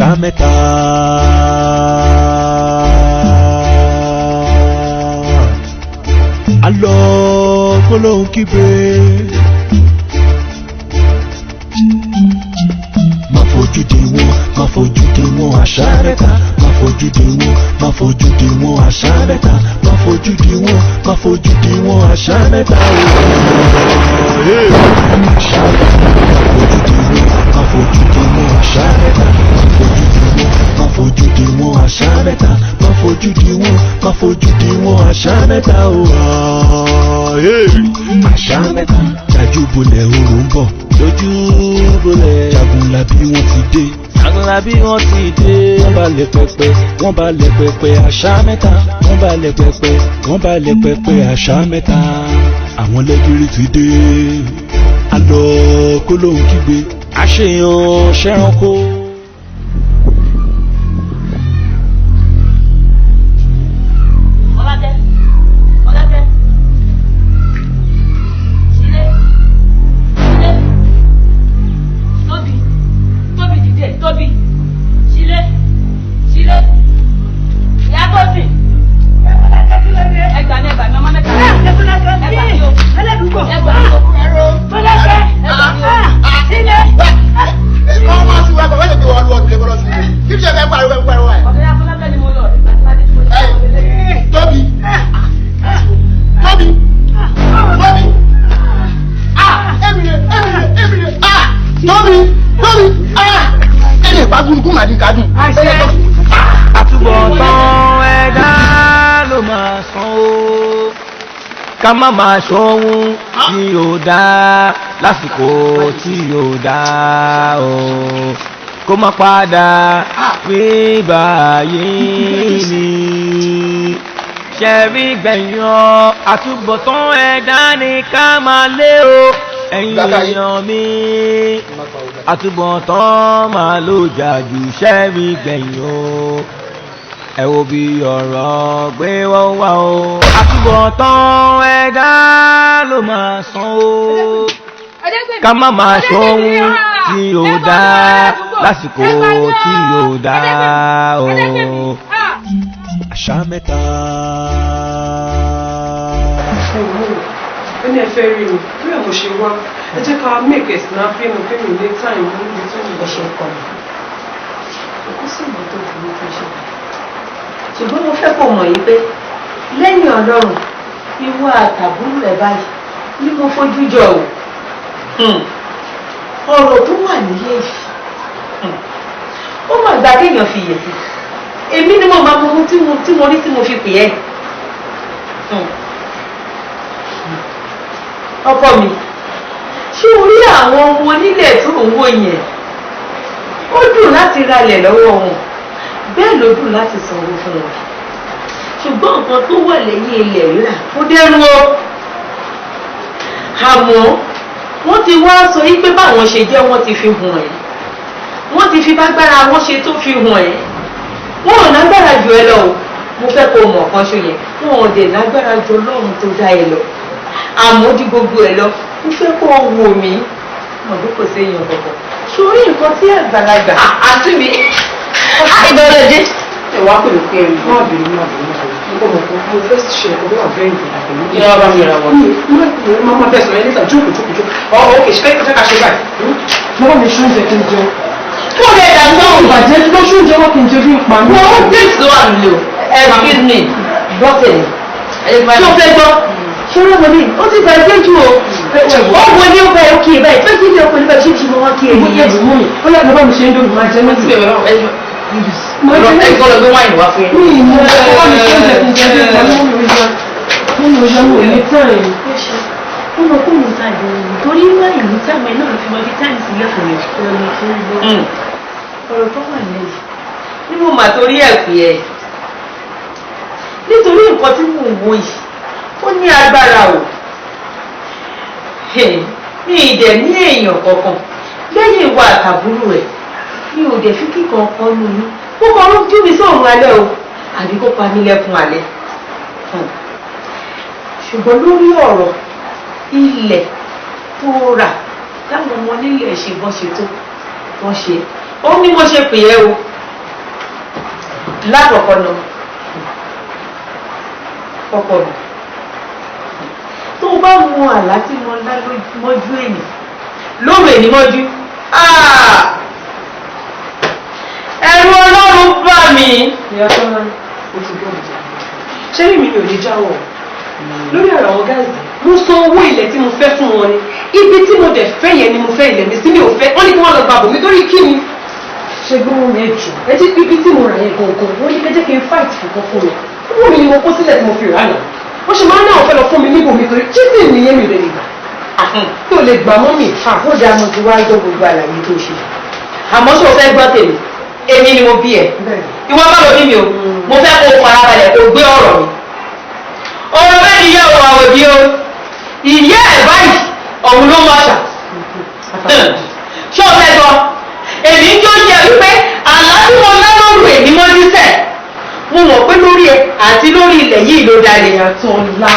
àṣàmẹ́ta. Alọ́ gbólóhùn kígbe. Má fojú di wọn, má fojú di wọn àṣàmẹ́ta. Má fojú di wọn, má fojú di wọn àṣàmẹ́ta. Má fojú di wọn, má fojú di wọn àṣàmẹ́ta. Má fojú di wọn àṣàmẹ́ta. Má fojú di wọn àṣàmẹ́ta. Má fojú di wọn, má fojú di wọn àṣàmẹ́ta. Àṣàmẹ́ta. Jájú bolẹ̀ oòrùn ń bọ̀. Lójú bolẹ̀. Jagunlabi wọ́n ti dé. Jagunlabi wọ́n ti dé. Wọ́n balẹ̀ pẹpẹ, wọ́n balẹ̀ pẹpẹ àṣàmẹ́ta. Wọ́n balẹ̀ pẹpẹ, wọ́n balẹ̀ pẹpẹ àṣàmẹ́ta. Àwọn lẹ́gìrì ti dé. Alọ́ gbólóhùn kígbe. Àṣeyàn ṣẹranko. Ká má máa ṣohun tí yóò dá lásìkò tí yóò dá o, kó má padà rí báyìí ni. Ṣẹ̀rí gbẹ̀yàn àtúbọ̀tán ẹ̀dá ni ká máa lé o, ẹ̀yin èèyàn mi. Àtúbọ̀tán máa ló jà jù ṣẹ̀rí gbẹ̀yàn o. Ẹ wo bí ọ̀rọ̀ gbé wọ́n wá o. Àtúbọ̀tán ẹ̀dá ló máa san o. Ká má máa ṣohun tí yóò dá lásìkò tí yóò dá o. Àṣàmẹ́ta. Ẹni ẹ fẹ́ rí mi, bí àwọn ṣe wá, ẹ jẹ́ ká make it snap pé mi ní time níbi tí mo ṣe kọ́. Kò sí ìmọ̀ tó fi ní fẹ́ ṣe. Ṣùgbọ́n mo fẹ́ kó mọ̀ yìí pé lẹ́yìn Ọlọ́run ìwọ àtàbúrò ẹ̀ báyìí ni mo fojú jọ o. Ọ̀rọ̀ tó wà nílé yìí ó mà gba kéèyàn fi yẹ̀ sí. Èmi ni mo máa mọ ohun tí mo rí tí mo fi pè ẹ́. Ọkọ mi, ṣé o rí àwọn ọmọ onílẹ̀ tó ń wò yẹn? Ó dùn láti ralẹ̀ lọ́wọ́ wọn, bẹ́ẹ̀ ló dùn láti sanwó fún wọn. Ṣùgbọ́n nǹkan tó wà lẹ́yìn ilẹ̀ rírà ó dẹ́rù o. Àmọ́ wọ́n ti wá sọ yí pé báwọn ṣe jẹ́ wọ́n ti fi hàn ẹ́. Wọ́n ti fi bágbára wọn ṣe tó fi hàn ẹ́. Wọ́n ò lágbára jù ẹ lọ o. Mo fẹ́ kó mọ̀ kan ṣo yẹn. Wọ́n ò dẹ̀ lágbára jù Ọlọ́run tó dá ẹ lọ. Àmọ́ di gbogbo ẹ lọ, mo fẹ́ kó wò mí. Mọ̀dún kò sí èèyàn kankan. Ṣorí nǹkan tí àgbàlagbà. Àti mi. Ìdọ̀lẹ́dẹ́. Ẹ wá pẹ̀lú pé ẹ̀rù má bínú. Mo fẹ́ ṣe ọdún wà very important pẹ̀lú. Kí ló bá mi ra wọn? Má tẹ̀sán ẹ níta jókòó. Ok, ṣe ká ṣe báyìí. Mo bá mi ṣe oúnjẹ kí n jẹun. Kí o lè dàgbà náà? Ìbàjẹ́ ló ṣe oúnjẹ wọn kì í jẹ bí ipa mi. Wọ́n date ló wà nílò. Excuse me, bọ́tẹ̀. Ṣé o fẹ́ gbọ́? Ṣé o rẹ̀ ó ti gbà ẹgbẹ́ jù o? Ó wo ní ọgbà ẹ̀ kí ẹ báyìí pé kí ni ọkùnrin bá ṣe mọ́ wọn kí ẹ yìí. Ó yà lọ́bàá mi ṣe ń dòdò máa jẹ méjì. Ẹ̀gbọ́n lọ gbé wáìnì wá fún yín. Ọmọ kò ní táìmù torí wáìnì ní táìmù ẹ̀ náà fi mọ bí táìmù sílẹ̀ fún mi. Ọ̀rọ̀ tó wà lẹ́yìn ní mo mà torí ẹ̀ pé ẹ̀ nítorí nǹkan tí mò ń wo yìí ó ní agbára o. Mi ì dẹ̀ ní èèyàn kankan lẹ́yìn ìwà àtàbúrò ẹ̀ mi ò dẹ̀ fi kíkan kan nù mí ó kọ́ ló jú mi sóòrùn alẹ́ o àbí kó pa mí lẹ́kùn alẹ́. Ṣùgbọ́n lórí ọ̀rọ̀ ilẹ̀ tó rà táwọn ọmọ nílẹ̀ ṣe bọ́n ṣe tó wọ́n ṣe ó ní mo ṣe pè é o lákọ̀ọ́kọ́ náà ọkọ mi tó bá mú àlá tí mo lá mọ́jú èyí lóru èyí mọ́jú ẹ̀rù Ọlọ́run bá mi. ìyá tọ́lá o ti gbọ́ ìjà ṣé mi ò lè jáwọ́ lórí ọ̀rọ̀ àwọn gáàsì mo san owó ilẹ̀ tí mo fẹ́ fún wọn ni ibi tí mo dẹ̀ fẹ́ yẹn ni mo fẹ́ ilẹ̀ mi sí mi ò fẹ́ wọ́n ní kí wọ́n lọ gbàgbọ́ mi torí kí ni. ṣé gbọ́n mi jù ẹ ti ibi tí mo rà yẹn gangan wọ́n ní kẹ́jẹ́ kí n fight fún fún mi owó mi ni mo kó sílẹ̀ tí mo fi rà náà wọ́n ṣe máa ń náà fẹ́ lọ fún mi níbo mi torí cheating nìyẹn mi ò lè gbà tí ò lè gbà mọ́ mi. ó dáa mo ti wá gbọ́ gbogbo àlàyé tó ṣe àmọ́ ṣé o fẹ́ gbọ́ tèmi èmi ni mo bí ẹ ìwọ bá lọ bí mi o mo fẹ́ kó o farabalẹ̀ kó o gbé ọ̀rọ̀ mi. ọ̀rọ̀ bẹ́ẹ̀ ni yẹ òun àwòdì o ìyá ẹ̀ báyìí ọ̀hún ló máa ṣà. ṣé o fẹ́ gbọ́ èmi ń jó jẹ wípé àlá tí mo lá lóru èmi mọ́jú sẹ̀ mo mọ̀ pé lórí ẹ àti lórí ilẹ̀ yìí ló dalẹ̀. ìyàtọ̀ ńlá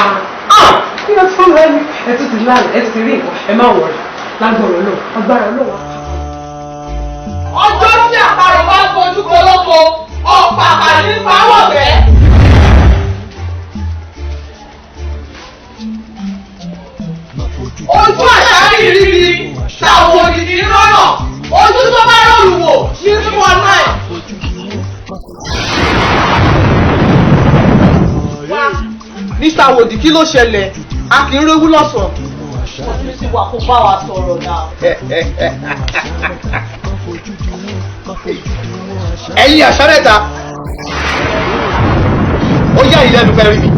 kí ló tún lẹ́nu ẹ tún ti lálẹ́ ẹ tún ti rí nǹkan ẹ má wọ̀rọ̀ lágbọ̀rọ̀ náà agbára náà wà. ọjọ́ tí àparò bá ń fojú kolóko ọ̀pá àpàdé fáwọ̀ bẹ́ẹ̀. ojú àṣà rírí táwọn òdìdí lọ́nà ojú tó bá lọ́rùn wò ní fún ọ náà. Mr. Awodi kí ló ṣẹlẹ̀ a kì í réwú lọ́sàn-án ọdún tí wà kó bá wa sọ̀rọ̀ náà. ẹ̀yin àṣàrẹ́ta ó yà yín lẹ́nu fẹ́ rí mi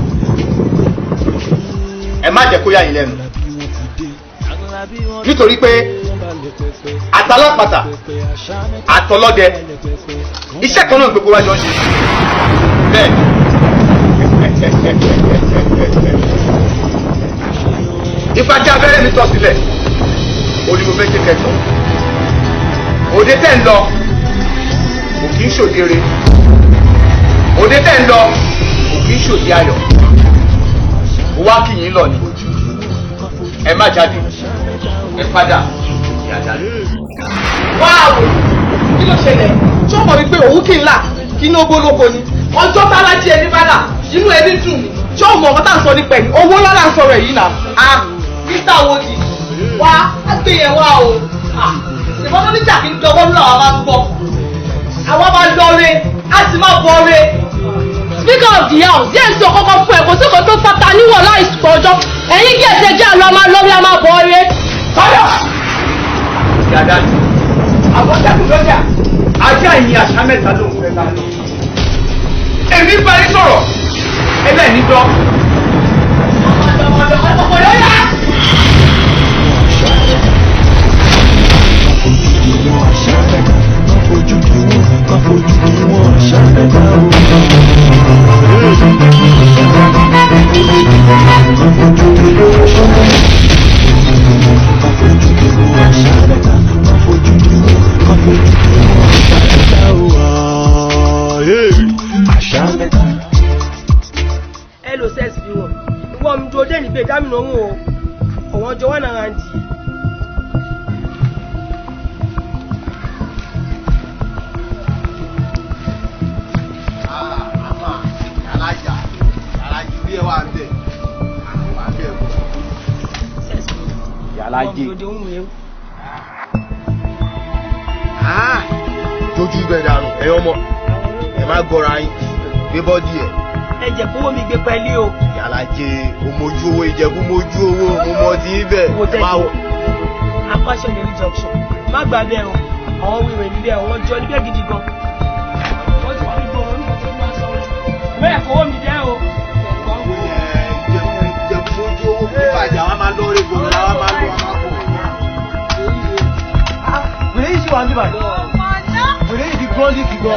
ẹ má jẹ́ kó yà yín lẹ́nu nítorí pé àtàlápàtà àtọlọ́dẹ iṣẹ́ kan náà gbogbo wa jọ ń ṣe bẹ́ẹ̀ ìpàdé abẹ́rẹ́ mi tọ́ sílẹ̀ olùmọ̀fẹ́ kékeré tán òde tẹ́ ń lọ kò kí ń ṣòdere òde tẹ́ ń lọ kò kí ń ṣòdì ayọ̀ ó wá kí yín lọ ni ẹ má jáde ẹ padà ìyá jáde. wáwo kí ló ṣẹlẹ̀ tí ó mọ̀ wípé òun kì í là kí ní ogbó lóko ni ọjọ́ tá lájí ẹni bá là inú ẹni dùn mí tí ó mọ̀ ọ̀gá tá à ń sọ nípa ẹ̀yìn owó lọ́la ń sọ̀rọ̀ èyí náà. Mr. Awodi wá á gbé yẹn wá o ìbọn tó níjà kí n dọwọ́ nínú àwọn máa gbọ́ àwọn máa lọ re á sì máa bọ̀ re. Speaker of the house díẹ̀ sọ kọ́kọ́ fún ẹ̀ kò sí kò tó fata níwọ̀n láìsí ọjọ́ ẹ̀yin kí ẹ̀sẹ̀ jẹ́ àlọ́ máa lọ́rí a máa bọ̀ re. Fáyọ̀! Dàdá ni, àwọn jáde lọ́jà, ajá ìyìn àṣà mẹ́ta ló ń fẹ́ bá lọ. Èmi bá yín sọ̀rọ̀, ẹlẹ́ni dán. Ọ̀pọ̀ lọ́yà! Hello, says you. You want me to do anything? I'm no more. I want you one around. Yàlájé. Tójú ibẹ̀ dànù ẹ̀yọ́ ọmọ ẹ má gbọ́ra yín gbé bọ́dí ẹ̀. Ẹ jẹ́ kówó mi gbé pẹ́lí o. Yàlájé omojú owó ìjẹ̀bú mojú owó mo mọ̀ tí ibẹ̀ ẹ má wọ̀. Apáṣẹ ní junction má gbà bẹ́ẹ̀ o àwọn wíwẹ̀ níbẹ̀ wọ́n jọ níbẹ̀ gidi gan. Wọ́n ti fi gbọ́ wọn bẹ́ẹ̀ kówó mi jẹ́ o. Ìjẹ̀bú mojú owó fún ìbàjẹ́ àwọn máa lọ rí gbòòrò àwọn máa lọ àwọn àpò. Wèrè yìí ṣì wà níbà yìí. Wèrè yìí ti gbọ́ ní ti gbọ́.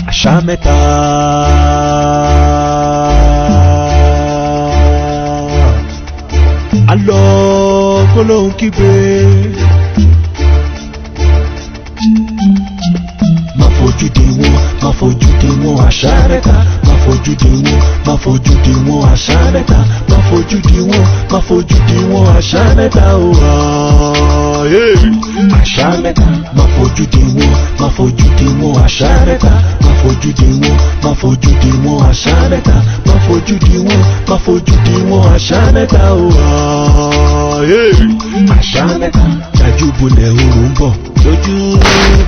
Àṣà mẹ́ta. Alọ́ gbólóhùn kígbe. Má fojú di wọn, àṣà mẹ́ta. Má fojú di wọn, má fojú di wọn àṣà mẹ́ta, má fojú di wọn, má fojú di wọn àṣà mẹ́ta o. Àṣà mẹ́ta, má fojú di wọn, má fojú di wọn àṣà mẹ́ta, má fojú di wọn, má fojú di wọn àṣà mẹ́ta, má fojú di wọn, má fojú di wọn àṣà mẹ́ta o. Àṣà mẹ́ta, jájú bolẹ̀ oòrùn bọ̀, lójú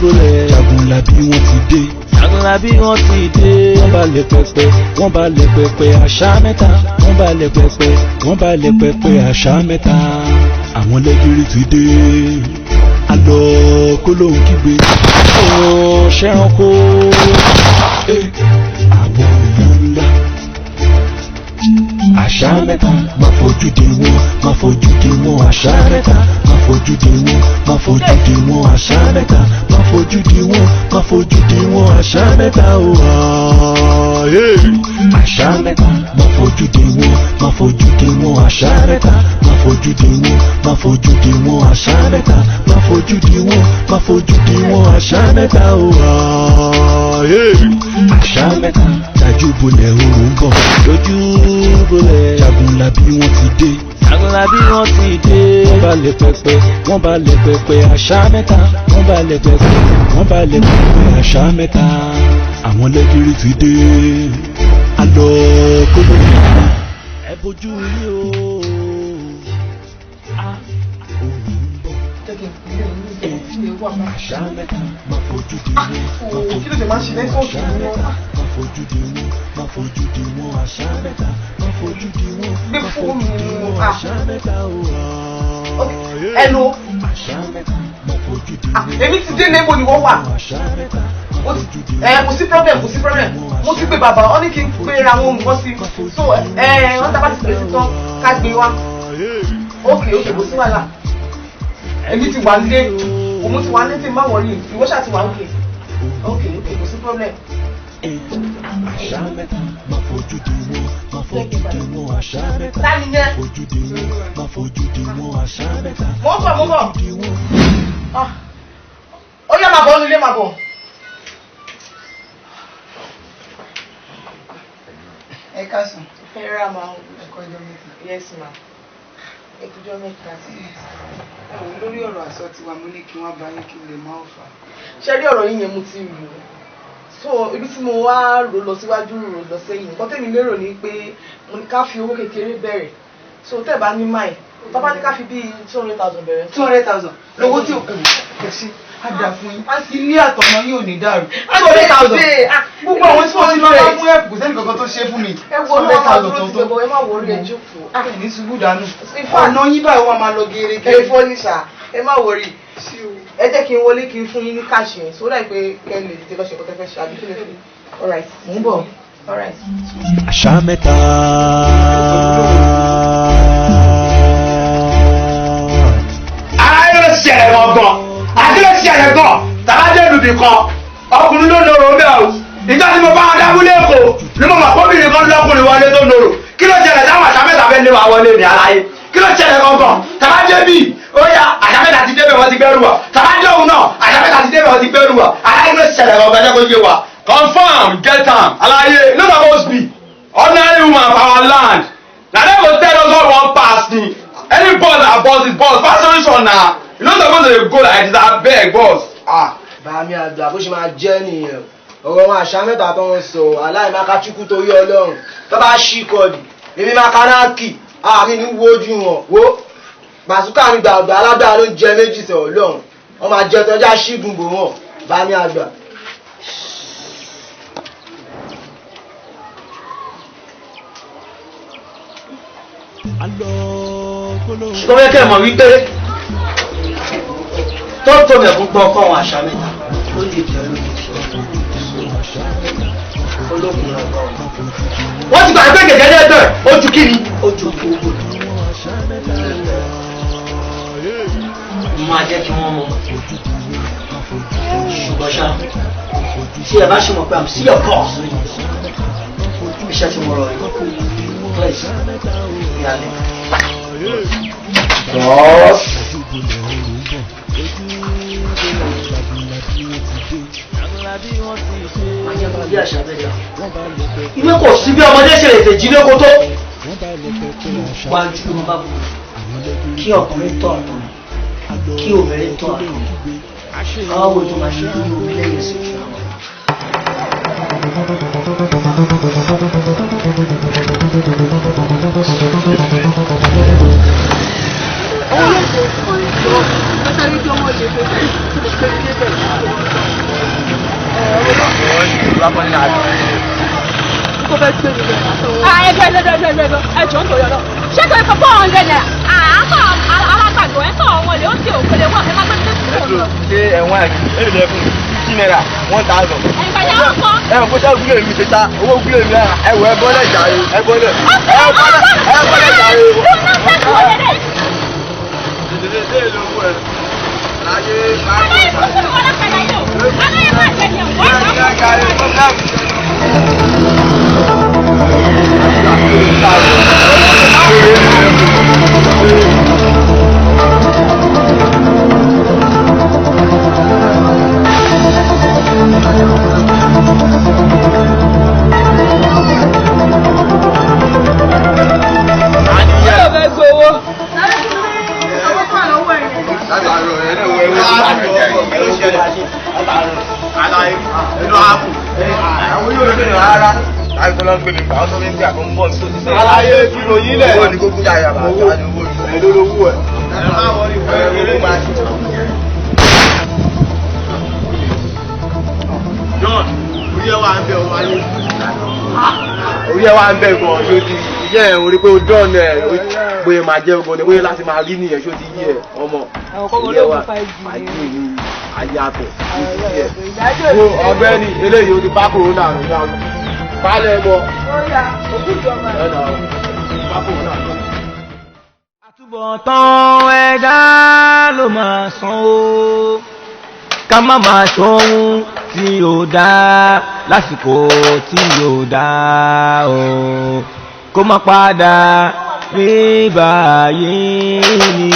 bolẹ̀ Jagunlabi wọ́n ti dé. Jagunlabi wọ́n ti dé. Wọ́n balẹ̀ pẹpẹ, wọ́n balẹ̀ pẹpẹ àṣà mẹ́ta, wọ́n balẹ̀ pẹpẹ, wọ́n balẹ̀ pẹpẹ àṣà mẹ́ta. Àwọn lẹ́gìrì ti dé. Àlọ́ kólóhùn kígbe, àwọn ṣẹ́ranko. Àwọn èèyàn ńlá. Àṣà mẹ́ta, má fojú di wọn, má fojú di wọn àṣà mẹ́ta, má fojú di wọn, má fojú di wọn àṣà mẹ́ta, má fojú di wọn, má fojú di wọn àṣà mẹ́ta o. Àṣà mẹ́ta, má fojú di wọn, má fojú di wọn àṣà mẹ́ta, má fojú di wọn, má fojú di wọn àṣà mẹ́ta, má fojú di wọn, má fojú di wọn àṣà mẹ́ta o. Àṣà mẹ́ta, jájú bolẹ̀ oòrùn bọ̀, lójú bolẹ̀ Jagunlabi wọ́n ti dé. Jagunlabi wọ́n ti dé. Wọ́n balẹ̀ pẹpẹ, wọ́n balẹ̀ pẹpẹ àṣà mẹ́ta, wọ́n balẹ̀ pẹpẹ, wọ́n balẹ̀ pẹpẹ àṣà mẹ́ta. Àwọn lẹ́gìrì ti dé. Àlọ́ kólóhùn ẹ bójú rí o. Àṣà mẹ́ta, má fojú di wọn, má fojú di wọn àṣà mẹ́ta, má fojú di wọn, má fojú di wọn àṣà mẹ́ta, má fojú di wọn, má fojú di wọn àṣà mẹ́ta o. Hello. Àṣà mẹ́ta, má fojú di wọn. Èmi ti dé níbo ni wọ́n wà. Àṣà mẹ́ta, kò sí problem, kò sí problem. Mo ti pe bàbá, ó ní kí n pe ra wọn nǹkan sí. So wọ́n tábà ti pèsè tán ká gbé wá. Okay, kò sí wàhálà. Èmi ti wà nílé, òun ti wà nílé tí n bá wọ̀nyí, ìwọ ṣáà ti wà okay. Okay, kò sí problem. Àṣà mẹ́ta, má fojú di wọn, má fojú di wọn àṣà mẹ́ta, Tani yẹn? má fojú di wọn, má fojú di wọn àṣà mẹ́ta, Mo ń bọ̀, mo ń bọ̀. di wọn. Ó yá máa bọ̀ nílé, máa bọ̀. Ẹ káàsán. Ẹ rà máa ń Ẹ̀kọ́ ọjọ́ mẹ́ta. Yes ma. Ẹkùjọ́ mẹ́ta. Ẹ̀wọ̀n lórí ọ̀rọ̀ àsọ tiwa mo ní kí wọ́n bá yín kí lè máa fà. Ṣé rí ọ̀rọ̀ yín yẹn mo ti rò ó? So ibi tí mo wá rò lọ síwájú rò lọ sẹ́yìn. Nǹkan tẹ́mi lérò ni pé mo ní ká fi owó kékeré bẹ̀rẹ̀. So tẹ́ bá ní máì, bàbá ní ká fi bíi 200,000 bẹ̀rẹ̀. 200,000 lówó tí ò kù. Kẹ̀sí, á dà fún yín. Ilé àtọ̀nà yín ò ní dàrú. 200,000. Gbogbo àwọn tí wọ́n ti lọ́wọ́ fún ẹ̀pù kò sẹ́ni kankan tó ṣe fún mi. Ẹ wo ní ọmọ àdúró ti gbogbo ẹ má wọrí ẹ jókòó. Ẹ ní ṣubú dànù. Ọ̀nà yín báyìí wọ́n máa lọ gẹ́rẹ́gẹ́. Ẹ fọ́ níṣà, ẹ má wọrí. Ẹ jẹ́ kí n wọlé kí n fún yín ní káàṣì yẹn. So ó dà pé kẹ́ lè tètè lọ ṣe nǹkan tẹ́ fẹ́ ṣe àbí kí lè fi. All right, mò ń bọ̀. All right. Àṣà mẹ́ta. Ayé ló ṣẹlẹ̀ gangan, ayé ló ṣẹlẹ̀ gan, tàbájẹ́ ìlúbi kan, ọkùnrin ló lòrò bẹ́ẹ̀ o. Ìjọ tí mo bá wọn dábúlé èkó ni mo mọ̀ kóbìnrin kan lọ́kùnrin wọlé tó lòrò. Kí ló ṣẹlẹ̀ táwọn àṣà mẹ́ta fẹ́ lé wa wọlé ní aláyé? Kí ló ṣẹlẹ̀ gangan? Tàbájẹ́ bíi ó yá àṣà mẹ́ta ti débẹ̀ wọ́n ti gbẹ́rù wa. Tàbájẹ́ òun náà àṣà mẹ́ta ti débẹ̀ wọ́n ti gbẹ́rù wa. Aláyé ló ṣẹlẹ̀ gangan jẹ́ kó yé wa. Confirm, get am. Aláyé, no suppose be ordinary woman for our land. Na dem go tell us what we wan pass ni. Any boss na boss is boss. Pass solution na. You no suppose dey go like this abeg boss. Bàmí àgbà bó ṣe máa jẹ́ nìyẹn. Ọ̀rọ̀ wọn àṣà mẹ́ta tó ń sọ aláìmáka chukwu torí Ọlọ́run. Tó bá ṣí kọlù, èmi máa kanáàkì, àmì ní wojú wọn. Wo Bàsúkà mi gbàgbà alágbára ló ń jẹ méjì sọ Ọlọ́run. Wọ́n máa jẹ tọ́jà ṣígun bò wọ́n. Bàmí àgbà. Ṣùgbọ́n bẹ́ẹ̀ kẹ́ mọ̀ wípé tọ́tọ̀ mẹ̀kún gbọ́ ọkọ̀ àwọn àṣà mẹ́ta ó lè jẹ́ ológun ọgbà wọ́n ti gbàgbé gẹ̀gẹ́ lẹ́gbẹ̀ ojú kí ni ojú gbogbo máa jẹ́ kí wọ́n mọ̀ ṣùgbọ́n ṣá tí ẹ bá ṣe mọ̀ pé àmì sí ọ̀pọ̀ iṣẹ́ tí mo rọ̀ yìí please ìyàlẹ̀. Boss. Ayé àṣà bẹ́ẹ̀ ilé kò sí bí ọmọdé ṣe lè tèjì ní oko tó. Wájú ló bá bù kí ọkùnrin tọ́ ọkùnrin kí obìnrin tọ́ ọkùnrin. Àwọn wo tó máa ṣe lórí omi lẹ́yìn sí ìṣúná wọn. Ẹjọ́ ń tòyọ̀ lọ. Ṣé kò ikọ̀ 400 naira? Alágbàgbọ́ ẹ̀ sọ̀rọ̀ wọn lè ó ti òkèlè wọ́n ẹ̀ máa gbé tẹ́sí lọ. Ṣé ẹ̀wọ̀n ẹ̀ lè fún 50 naira 1000. Ẹ̀gbẹ̀dẹ̀ ó kọ́. Ẹ̀wọ̀n kó sẹ́wọ́n gúlẹ̀ mi ṣe ta owó gúlẹ̀ mi náà ẹ̀wọ̀ ẹ̀bọ́lẹ̀ jàre ẹ̀bọ́lẹ̀ jàre. Aláyé kí ròyìn lẹ̀. Owó ni kókó yára bàbá ní owó ìlú lólówó ẹ̀. John, orí ẹ̀ wà ń bẹ̀ ọmọ ayé. Orí ẹ̀ wà ń bẹ̀ gan-an yóò di ìyẹ́ ẹ̀ orí pé o dán ẹ̀ bóyá máa jẹ́ gan-an ni bóyá láti máa rí nìyẹn ṣó ti yí ẹ̀ ọmọ. Ìyẹ́ wa máa jí ní ayé àtọ̀ ọ̀gbẹ́ni eléyìí o ti bá kòrónà rẹ̀ dáhùn. Pálẹ̀ mọ́. Àtúbọ̀tán ẹ̀dá ló máa san ó ká má máa ṣohun tí ò dá lásìkò tí ò dá o kó má padà rí báyìí ni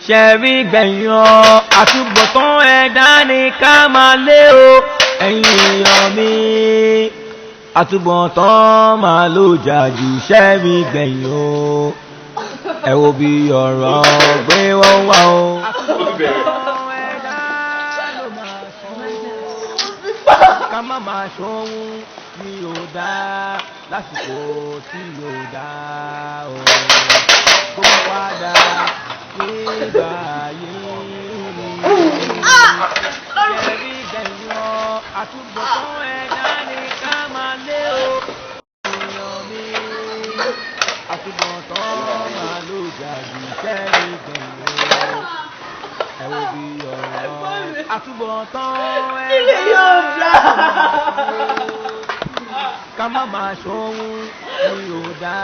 ṣẹ̀rí gbẹ̀yàn àtúbọ̀tán ẹ̀dá ni ká máa lé o ẹ̀yin èèyàn mi àtúbọ̀tán máa ló jà jù ṣẹ́rí gbẹ̀yìn o ẹ wo bí ọ̀rọ̀ gbé wọ́n wá o. ká má máa ṣohun tí ò dá lásìkò tí ò dá o kó má padà nígbà yìí ṣẹ́rí gbẹ̀yìn àtúbọ̀tán ẹ̀dá ni ká máa lé o èèyàn mi àtúbọ̀tán máa ló jà jù sẹ́rí gbẹ̀yìn o ẹ wo bí ọ̀rọ̀ àtúbọ̀tán ẹ̀dá yóò dá ká má máa ṣohun tí ò dá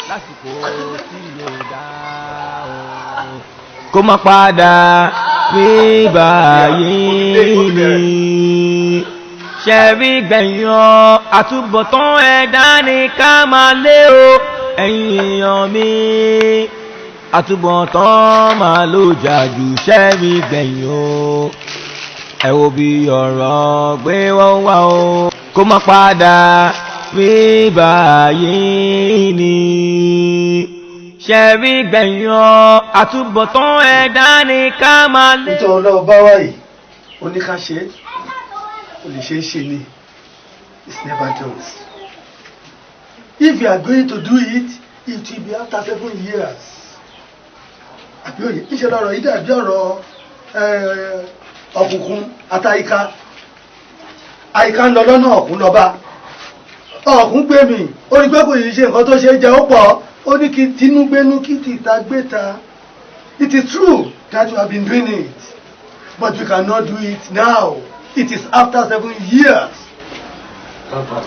lásìkò tí ò dá o kó má padà rí báyìí ni ṣẹ̀rí gbẹ̀yàn àtúbọ̀tán ẹ̀dá ni ká máa lé o ẹ̀yin èèyàn mi àtúbọ̀tán máa ló jà jù ṣẹ́rí gbẹ̀yìn o ẹ wo bí ọ̀rọ̀ gbé wọ́n wá o kó má padà rí báyìí ni ṣẹ̀rí gbẹ̀yàn àtúbọ̀tán ẹ̀dá ni ká máa lé. nítorí ọlọ́wọ́ bá wáyé oníkàṣe ó lè ṣe é ṣe ni it's never done. If you are going to do it, it will be after 7 years. Àbí òye ìṣe lọ́rọ̀ yìí dàbí ọ̀rọ̀ ọ̀kùnkùn àtàyíká. Àyíká ń lọ lọ́nà ọ̀kùn lọ́ba. Ọ̀kùn gbé mi, ó rí pé kò yìí ṣe nǹkan tó ṣe jẹ́ ó pọ̀. Ó ní kí tinúgbénú kí tìta gbéta. It is true that you have been doing it, but you cannot do it now. It is after 7 years. Papa,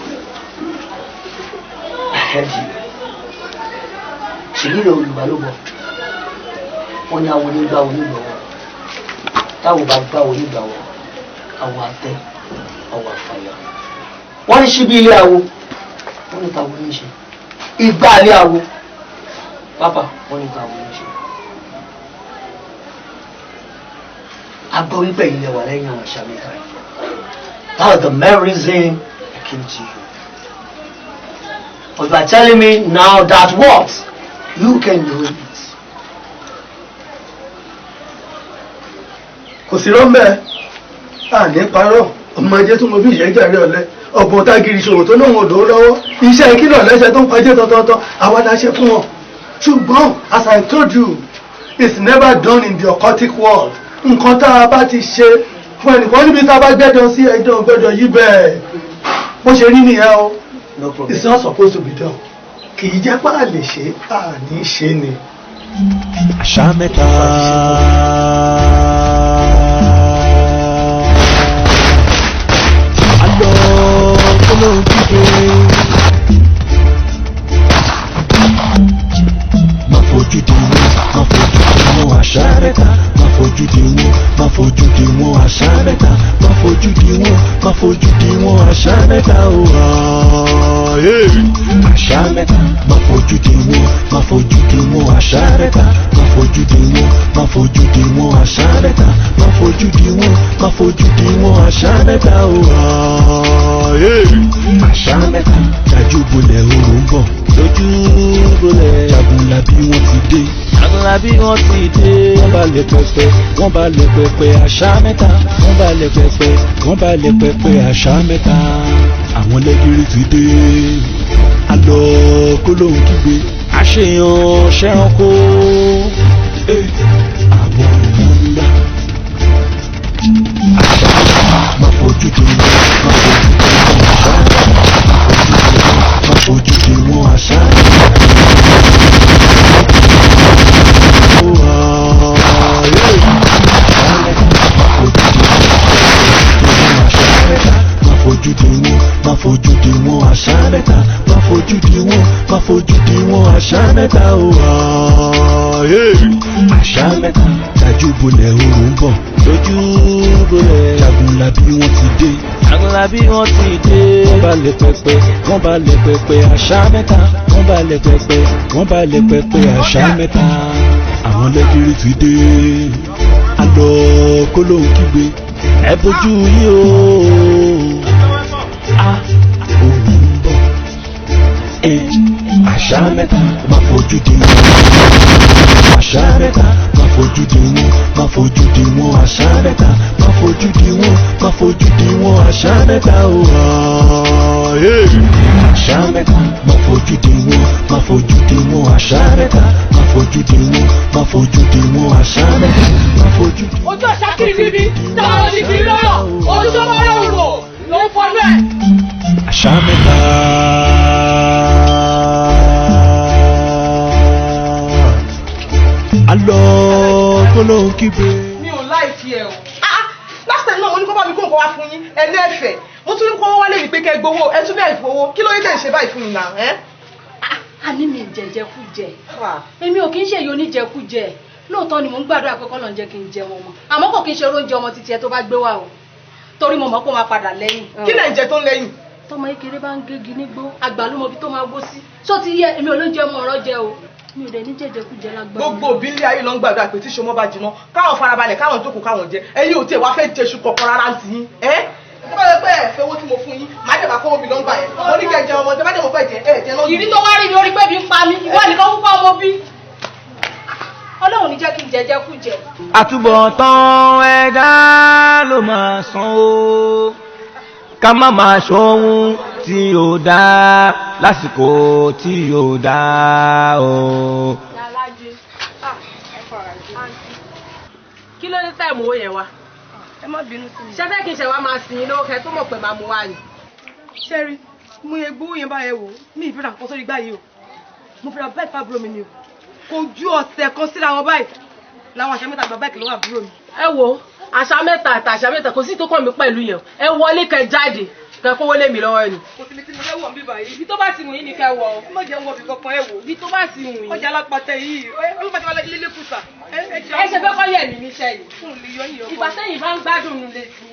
I heard you. Ṣèlú ilẹ̀ olùbálòpọ̀, wọ́n ní àwọn onígbà onígbàwọ̀. Táwọn bá gbà onígbàwọ̀, àwọn àtẹ, àwọn àfàyà. Wọ́n ní ṣíbí ilé awo, wọ́n ní tàwọn oníṣe. Ìgbà ilé awo, pápá, wọ́n ní tàwọn oníṣe. a gbọ́ wípé ilẹ̀ wà lẹ́yìn àwọn àṣà mẹ́ta yìí. That was the main reason I came to you. But you are telling me now that what? You can do it. Kò sí rọ́mbẹ́ àní parọ́ ọmọdé tó mọ bí ìyẹ́jà rẹ̀ ọ̀lẹ́ ọ̀gbọ̀n tágìrì ṣòwò tó náà wọn lò ó lọ́wọ́ iṣẹ́ kílọ̀ lẹ́sẹ̀ tó ń pàjẹ́ tọ́tọ́tọ́ àwa la ṣe fún wọn. Ṣùgbọ́n as I told you it's never done in the occultic world. Nǹkan tá a bá ti ṣe fún ẹnìkan níbi tá a bá gbẹ́dọ̀ sí ẹjọ́ gbẹ́dọ̀ yí bẹ́ẹ̀ bó ṣe rí nìyẹn o. No problem. It's not supposed to be done. Kì í jẹ́ pá lè ṣe àní ṣe ni. Àṣà mẹ́ta. Àlọ́ olóhùn kíkẹ́. Má fojú di wọn àṣà mẹ́ta. Má fojú di wọn àṣà mẹ́ta. Má fojú di wọn àṣà mẹ́ta o. Àṣà mẹ́ta. Má fojú di wọn àṣà mẹ́ta. Má fojú di wọn àṣà mẹ́ta. Má fojú di wọn àṣà mẹ́ta o. Àṣà mẹ́ta. Dájú bolẹ̀ oòrùn ń bọ̀. Lójú bolẹ̀ Jagunlabi wọ́n ti dé. Jagunlabi wọ́n ti dé. Wọ́n balẹ̀ pẹpẹ. Wọ́n balẹ̀ pẹpẹ àṣà mẹ́ta. Wọ́n balẹ̀ pẹpẹ. Wọ́n balẹ̀ pẹpẹ àṣà mẹ́ta. Àwọn lẹ́gìrì ti dé. Àlọ́ kólóhùn kígbe. Àṣeyàn ṣẹ́ranko. Àwọn èèyàn ńlá. Àṣà má fojú di wọn àṣà má fojú di wọn àṣà mẹ́ta. Má fojú di wọn àṣà mẹ́ta o. Àṣà mẹ́ta. Dájú bolẹ̀ oòrùn ń bọ̀. Lójú bolẹ̀ Jagunlabi wọ́n ti dé. Jagunlabi wọ́n ti dé. Wọ́n balẹ̀ pẹpẹ. Wọ́n balẹ̀ pẹpẹ àṣà mẹ́ta. Wọ́n balẹ̀ pẹpẹ. Wọ́n balẹ̀ pẹpẹ àṣà mẹ́ta. Àwọn lẹ́gìrì ti dé. Àlọ́ kólóhùn kígbe. Ẹ bójú yìí o. Oòrùn ń bọ̀. Àṣà mẹ́ta. Má fojú di wọn àṣà mẹ́ta. Má fojú di wọn àṣà mẹ́ta. Má fojú di wọn àṣà mẹ́ta o. Àṣà mẹ́ta. Má fojú di wọn àṣà mẹ́ta. Má fojú di wọn àṣà mẹ́ta. Má fojú di. Ojú ọ̀sá kiri bíbí táwọn ní kiri lọ́rọ̀ ojú tó máa rọrùn rò ló ń fọnú ẹ̀. Àṣà mẹ́ta. Àlọ́ kólóhùn kígbe. Mi ò láìkí ẹ o. Last time náà mo ní kó bá mi kó nǹkan wá fún yín ẹlẹ́fẹ̀ẹ́. Mo tún ní kó wálé mi pé kẹ́ gbowó ẹ tún bẹ́ẹ̀ fowó. Kí ló yẹ kẹ́ ń ṣe báyìí fún mi náà? Àní mi jẹjẹkújẹ. Èmi ò kí ń ṣe èyí oníjẹkújẹ. Lóòótọ́ ni mò ń gbàdúrà pé kọ́lọ̀ ń jẹ́ kí n jẹ wọn mọ́. Àmọ́ kò kí ń ṣe oúnjẹ ọmọ títí ẹ tó bá gbé wá o. Torí mo mọ̀ kó máa padà lẹ́yìn. Kí lẹ̀ ń jẹ tó ń lẹ́yìn? Tọmọ kékeré bá ń gégi nígbó, àgbà ló mọ ibi tó máa gbó sí. Ṣó ti yẹ èmi ò ló ń jẹ ọmọ ọ̀rọ̀ jẹ o. Mi ò dẹ̀ ní jẹjẹkújẹ lágbára. Gbogbo òbí ilé ayé ló ń gbàdúrà pé tí ṣomọ́ bá jiná káwọn farabalẹ̀ káwọn jókòó káwọn jẹ. Ẹ̀yin ò tiẹ̀ wá fẹ́ jẹ ṣu kọ̀ọ̀kan rárá ń tì yín. Tó bá yẹ pé ẹ̀fẹ́ owó tí mo fún yín, màá jẹ̀ bá kọ́ omi lọ́ngbà yẹn. Mo ní kẹ́ jẹ ọmọ tẹ́ bá jẹ́ mo fẹ́ jẹ jẹ lọ́dún. Ìrí tó wá rí mi orí pé mi ń pa mí, ìwọ nìkan fún pa ọmọ bí. Ọlọ́run ní jẹ́ kí n jẹjẹkújẹ. Àtúbọ̀tán ẹ̀dá ló máa san o. Ká má máa ṣohun tí ò dá lásìkò tí ò dá o. Kí ló ní táìmù owó yẹn wá? Ẹ má bínú sí mi. Ṣé fẹ́ kí n ṣe wá máa sìn yín lówó kẹ́ tó mọ̀ pé máa mú wá ni? Ṣẹ́rí, mo yẹ gbówó yẹn báyẹn wò, mi ì fẹ́ràn kó sórí gbá yìí o. Mo fẹ́ràn bẹ́ẹ̀ fà búrò mi ni o. Kò ju ọ̀sẹ̀ kan síra wọn báyìí. Láwọn àṣà mẹ́ta gba báìkì lọ́wọ́ àbúrò mi. Ẹ wo àṣà mẹ́ta àti àṣà mẹ́ta kò sí tó kàn mí pẹ̀lú yẹn. Ẹ wọlé kẹ́ jáde kẹ́ kówó lé mi lọ́wọ́ ni. Kò sí mi tí mo fẹ́ wọ̀ ń bí báyìí. Ibi tó bá ti wù yín ni kẹ́ wọ̀ o. Ẹ má jẹ́ wọ bí kankan ẹ wò. Ibi tó bá ti wù yín. Ọjà alápatẹ yìí, ọlọ́pàá ti wá lé kùsà. Ẹ ṣe fẹ́ kọ́ yẹ̀ mí níṣẹ́ yìí. Ìgbà sẹ́yìn bá ń gbádùn nù lè sí.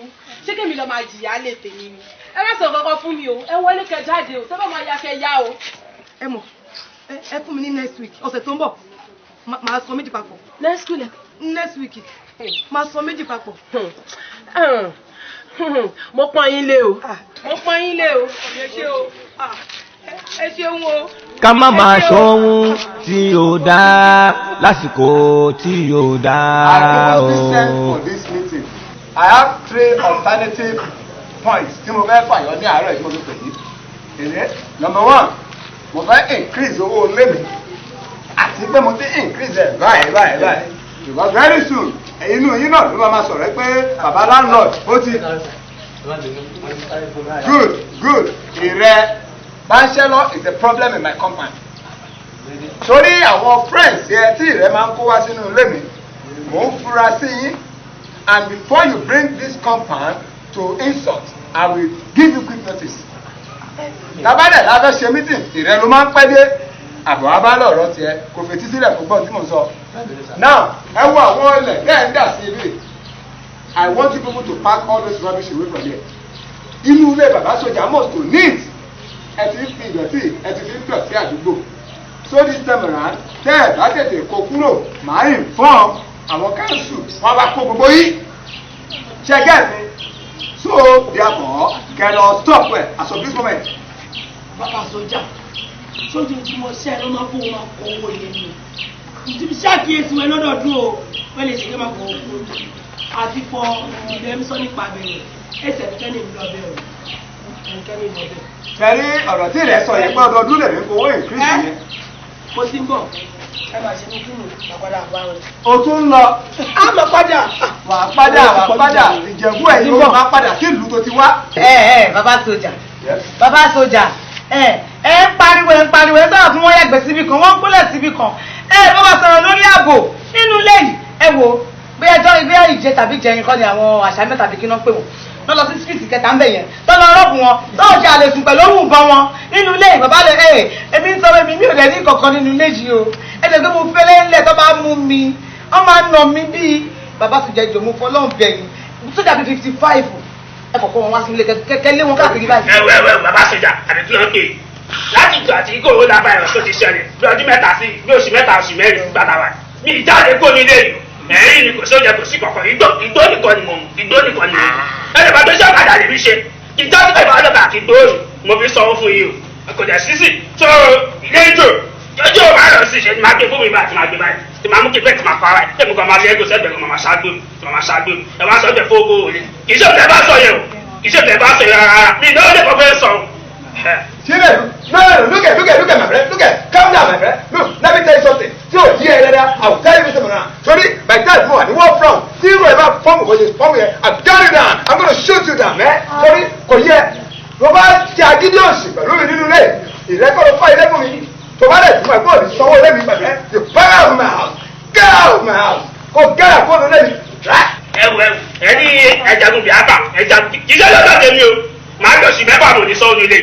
Ṣé kèmi lọ máa jìyà lè tèmi ni? Ẹ má sọ kankan fún mi o. Ẹ wọlé kẹ́ jáde o. Tẹ́ bá máa ya kẹ́ yá o. Ẹ mọ̀, ẹ fún mi ní next week, ọ̀sẹ̀ tó ń bọ̀. Màá sọ méjì papọ̀. Next week. Next week. máa sọ méjì papọ̀. Mo pọ́n yín lé o. Mo pọ́n yín lé o. Ẹ ṣeun o. Ká má máa ṣohun tí ò dá lásìkò tí ò dá o. For this meeting, I have 3 alternative points tí mo fẹ́ fàyọ ní àárọ̀ yìí mo fi pè yí. Number 1, mo fẹ́ increase owó ilé mi àti pé mo ti increase ẹ̀ báyìí. Because very soon inú yín náà ló máa sọ̀rọ̀ pé bàbá landlord ó ti. Good. Bachelor is a problem in my compound. Torí àwọn friends yẹn tí ìrẹ́ máa ń kó wá sínú ilé mi, mò ń fura sí yín. And before you bring this compound to insult, I will give you quick notice. Tábàdẹ̀ lábẹ́ ṣe meeting, ìrẹ́ ló máa ń pẹ́ dé. Àbọ̀ abálọ̀ ọ̀rọ̀ tiẹ̀ kò fetí sílẹ̀ fún gbọ́n tí mo sọ. Now, ẹ wo àwọn ilẹ̀ bẹ́ẹ̀ ń dà sí ilé. I want you people to pack all those rubbish away from here. Inú ilé bàbá sójà must to neat. Ẹ ti fi ìdọ̀tí, ẹ ti fi dọ̀tí àdúgbò. So this time around, tẹ́ ẹ̀ bá tètè kó kúrò, màá inform àwọn council wọn bá kó gbogbo yìí. Ṣé get me? So therefore, kẹlọ stop well as of this moment. Bàbá sójà, sójú tí mo ṣe ló máa kó wọn kọ owó ilé mi. Ìdíbi ṣàkíyèsí wọn lọ́dọọdún o, wọ́n lè ṣe kí wọ́n máa kọ owó fún mi. Àti fọ ìdílé mi sọ nípa abẹ́rẹ́, ẹsẹ̀ kẹ́ni ìlú ọbẹ̀ o. Kẹ́ni ìlú ọbẹ̀. Kẹ́ni ọ̀rọ̀ tí ilẹ̀ sọ yẹn pé ọdọọdún lè ní owó increase yẹn. Mo ti ń bọ̀, ẹ máa ṣe ní kí ni àpàdà àbáwọn. O tún ń lọ. Á lọ padà. Wà á padà. Ìjẹ̀bú ẹ̀ ni ó máa padà sí ìlú tó ti wá. Bàbá sójà. Ẹ ń pariwo ẹ sọ̀rọ̀ fún wọn yàgbẹ́ síbi kan wọ́n ń kúnlẹ̀ síbi kan ló máa sọ̀rọ̀ lórí ààbò nínú ilé yìí ẹ wo bí ẹjọ́ ibi ìjẹ tàbí ìjẹrin kọ́ ni àwọn àṣà mẹ́ta bí kí náà pè wọ́n lọ́ lọ sí street kẹta ń bẹ̀ yẹn tó lọ rọ́ọ̀bù wọn lọ́ọ̀ jẹ́ àlè sùn pẹ̀lú òun ìbọn wọn nínú ilé yìí bàbá rẹ̀ èmi ń sọ̀rọ̀ mi ò dẹ̀ ní kankan nínú ilé yìí o ẹ lè gbé mo fẹ́lẹ́ ńlẹ̀ tó bá mú mi wọ́n máa ń nà mí bíi bàbá sójà ìjọ mo fọ́ lọ́hùn bẹ̀yìn sójà bíi 55 ẹ kọ̀kọ́ wọn wá sí ilé kẹ́kẹ́ lé wọn káàkiri báyìí. ẹ bàbá sójà àbí kí ló ń pè é láti ìjọ àti ìgò òun lábàá ẹ̀rọ tó ti ṣẹlẹ̀ bí ọdún mẹ́ta sí bí oṣù mẹ́ta oṣù mẹ́rin sí gbàdá wa bí ìjáde kó nílé yìí ẹ̀rín ni kò sóúnjẹ kò sí kankan igbó nìkan ni mo mú ẹ̀rọ bá tó ṣe ọ̀kadà lè fi ṣe ìjọ tí bàbá ọlọ́kà kì í gbóòrò mo fi sanwó fún yìí o kò jẹ́ sísì tó ilé ìjò jọjọ́ ò máa lọ sí ṣe ni máa gbé fún mi báyìí tí máa gbé báyìí tí máa mú kí bẹ́ẹ̀ tí máa pa ara ẹ̀ tẹ́mi kan máa fi ẹgbẹ́ sẹ́gbẹ̀ẹ́ kan máa ṣáájú ẹ̀ wá sọ bẹ́ẹ̀ fóògó òní kì í ṣe òtẹ́ bá sọ yẹn o kì í ṣe òtẹ́ bá sọ yẹn rárá mi ìnáwó lè kọ́ fẹ́ sọ. No, look at my friend. Calm down, my friend. Look, let me tell you something. So, I will tell you this now. Sorry, by that one, you walk from zero about form here. I'll gun you down. I'm going to shoot you down, man. Sorry, Robert, Jagidiosi, but really didn't let. He's not going to fight that for me. So, what is my body? So, let me, my friend. You back out of my house. Get out of my house. Go get out of the lady. Ẹni ẹjagun bíi àbá ẹjagun kì í ṣe lọ́dọ̀ tèmi o màá lọ sí mẹ́fà mò ní sọ́ọ́ nílé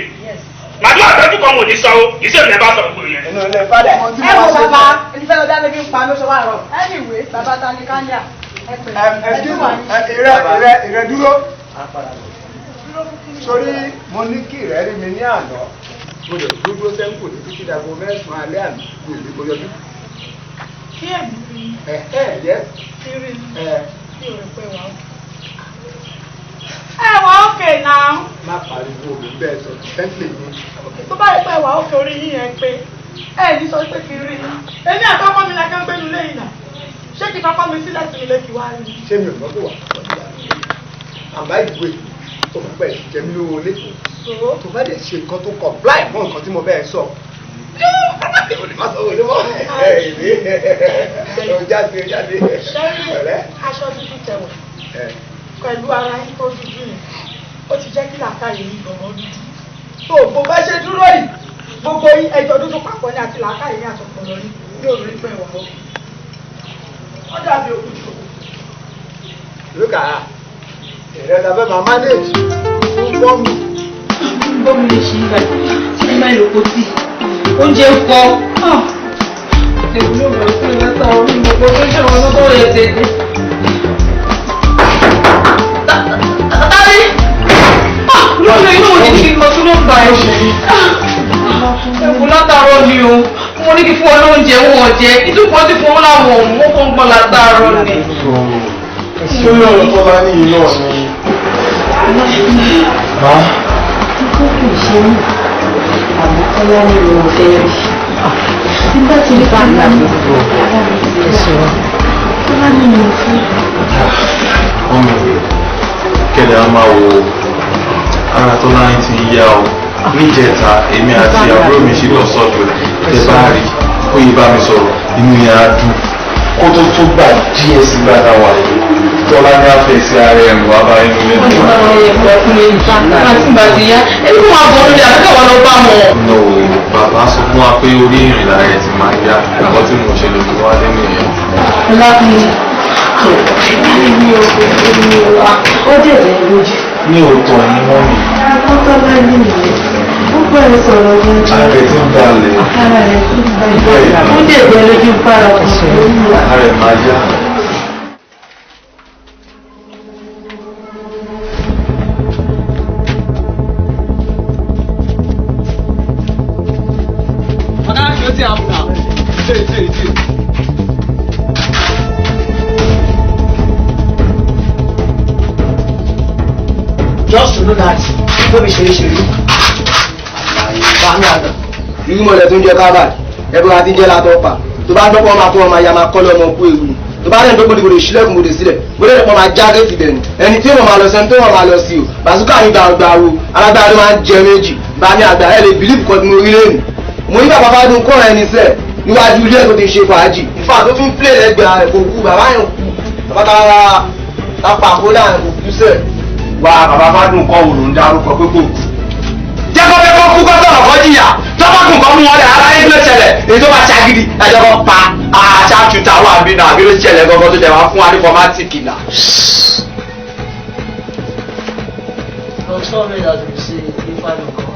màá tún àtọ́jú kan mò ní sọ́ọ́ kì í ṣe mẹ́fà sọ̀rọ̀ gbòòrò yẹn. ẹ wo bàbá ẹni fẹ́ lọ dá lórí ń pa ló ṣe wà rọ. anyway bàbá ta ni kánjà ẹ pẹ̀lú ìrẹ dúró sórí mo ní kí ìrẹ́ rí mi ní àná mo lè dúró sẹ́ńkù ní títí dàgbò mẹ́sàn-án alẹ́ àná mi ò ní kó yọjú. kí ẹ̀mí rí yẹ kí rí mi ò rẹ̀ pé wà ókè. ẹ wà ókè náà. má pariwo òbí bẹ́ẹ̀ sọ tẹ́ńtìlì mi. tó bá yẹ pé wà ókè orí yín yẹn pé ẹ ní sọ pé kí rí mi. èmi àtọkọ mi la kẹ́ ń gbé nílé yìí náà ṣé kí kọ́kọ́ mi sílẹ̀ sí ilé kí wá rí mi. ṣé mi ò lọ́kọ̀ wà àbá ìwé tó fún pẹ̀ jẹ́mi lówó lẹ́kọ̀ọ́ tó bá dẹ̀ ṣe nǹkan tó kọ̀ bláì mọ́ nǹkan tí mo bẹ́ẹ̀ sọ. aṣọ dúdú tẹ̀wọ̀ pẹ̀lú ara yín tó dúdú yẹn ó ti jẹ́ kí làákàyè yìí gbọ̀ngàn dúdú. tó bó bá ṣe dúró yìí gbogbo ẹjọ́ dúdú papọ̀ ní àti làákàyè ní àtọ̀pọ̀lọ́ yìí ní òrùlé pẹ̀ wà ó. wọ́n dàbí òkúta. lókà ìrẹsà fẹ́ máa manage fún fọ́ọ̀mù. gbọ́mù lè ṣe ìgbà tí ní máa lòkó sí oúnjẹ pọ̀ ẹ̀kùn ló bẹ̀rẹ̀ fún ìrẹsà orí gbogbo tó ṣe wọn lọ́wọ́ rẹ̀ tètè. tàbí lónìí inú òní kí n lọ tún ló gbà ẹ̀kùn látàárọ̀ ni o mo ní kí fún ọ lóúnjẹ wọn jẹ ìdúpọ̀ tí fún ọ láwọn òun ó kàn gbọ́n látàárọ̀ ni. ṣé lóòrùn tó bá ní iná ni. Má. Ikú kì í ṣe mí. Àmọ́ Kọ́lá ni mo fẹ́ rí. Nígbà tí ó bá ń gbà gbogbo ara mi ti sọ̀rọ̀. Kọ́lá ni mo fẹ́. Ọmọ kẹ̀dẹ̀ á máa wo ara tó láyé ti yá o. Níjẹta èmi àti àbúrò mi ṣe lọ sọ́dọ̀ ẹ bá rí ó yí bá mi sọ̀rọ̀ inú yẹn á dùn. Kó tó tó gbà díẹ̀ sí gbàdá wà yìí. Tọ́lá ní àfẹ́sí ara ẹ̀ wá bá inú ilé tó wà. No, bàbá sọ fún wa pé orí ìrìnà rẹ̀ ti máa yá ẹ̀kọ́ tí mo ṣe lè fi wá lé nìyẹn. Ó dẹ̀ bẹ́ẹ̀ lójú. Ní òótọ́ ni wọ́n mi. Ọkọ̀ bá ní ìyẹn. Ó gbọ́dọ̀ sọ̀rọ̀ gan-an. Ààrẹ tí ń balẹ̀. Ara rẹ̀ tó ń balẹ̀. Ó dẹ̀ bẹ́ẹ̀ lójú para ọ̀sán. Ààrẹ máa yá. Just to know that tóbi ṣeréṣeré bámi àgbà irú mọ̀lẹ́ tó ń jẹ kábàd ẹgbẹ́ wa ti jẹ́ látọ̀ pa tó bá dọ́pọ̀ máa kó ọmọ ya máa kọ́ lọ́mọ kú ewu ni tó bá dẹ̀ dọ́pọ̀ dìbò sílẹ̀kùn bòdè sílẹ̀ bó dẹ̀ dọ́pọ̀ máa já géètì bẹ̀rù ẹni tí wọ́n máa lọ sẹ́ni tó wọ́n máa lọ sí o bàtúkà ní gbàgbà wo alágbára ló máa ń jẹ méjì bámi àgbà ẹ lè bìlíìfù kan tí mo rí lẹ́nu mo ní bàbá fádùn kọ́ ẹni sẹ́ níwájú ilé ẹ̀ tó ti ṣe fàájì ìfà tó fi ń plé lẹ́gbẹ̀ẹ́ rẹ̀ kò kú bàbá yẹn kú bàbá tápà kó láàrin kò kú sẹ́ẹ̀ wá bàbá fádùn kọ́ òun ló ń darúkọ pé kò kú. jẹ́kọ́ fẹ́ kọ́ kú kọ́ sọ̀rọ̀ kọ́ jìyà tọ́pọ̀kùn kan mú wọn lẹ̀ ara yín ló ṣẹlẹ̀ èyí tó bá ṣàgídí ẹ̀jẹ̀ kan pa àṣàtúntà wà bí náà àbí ló ṣẹlẹ̀ gangan tó jẹ́ wá fún wa ní fọmátìkì náà. I'm sorry that you say if I don't come.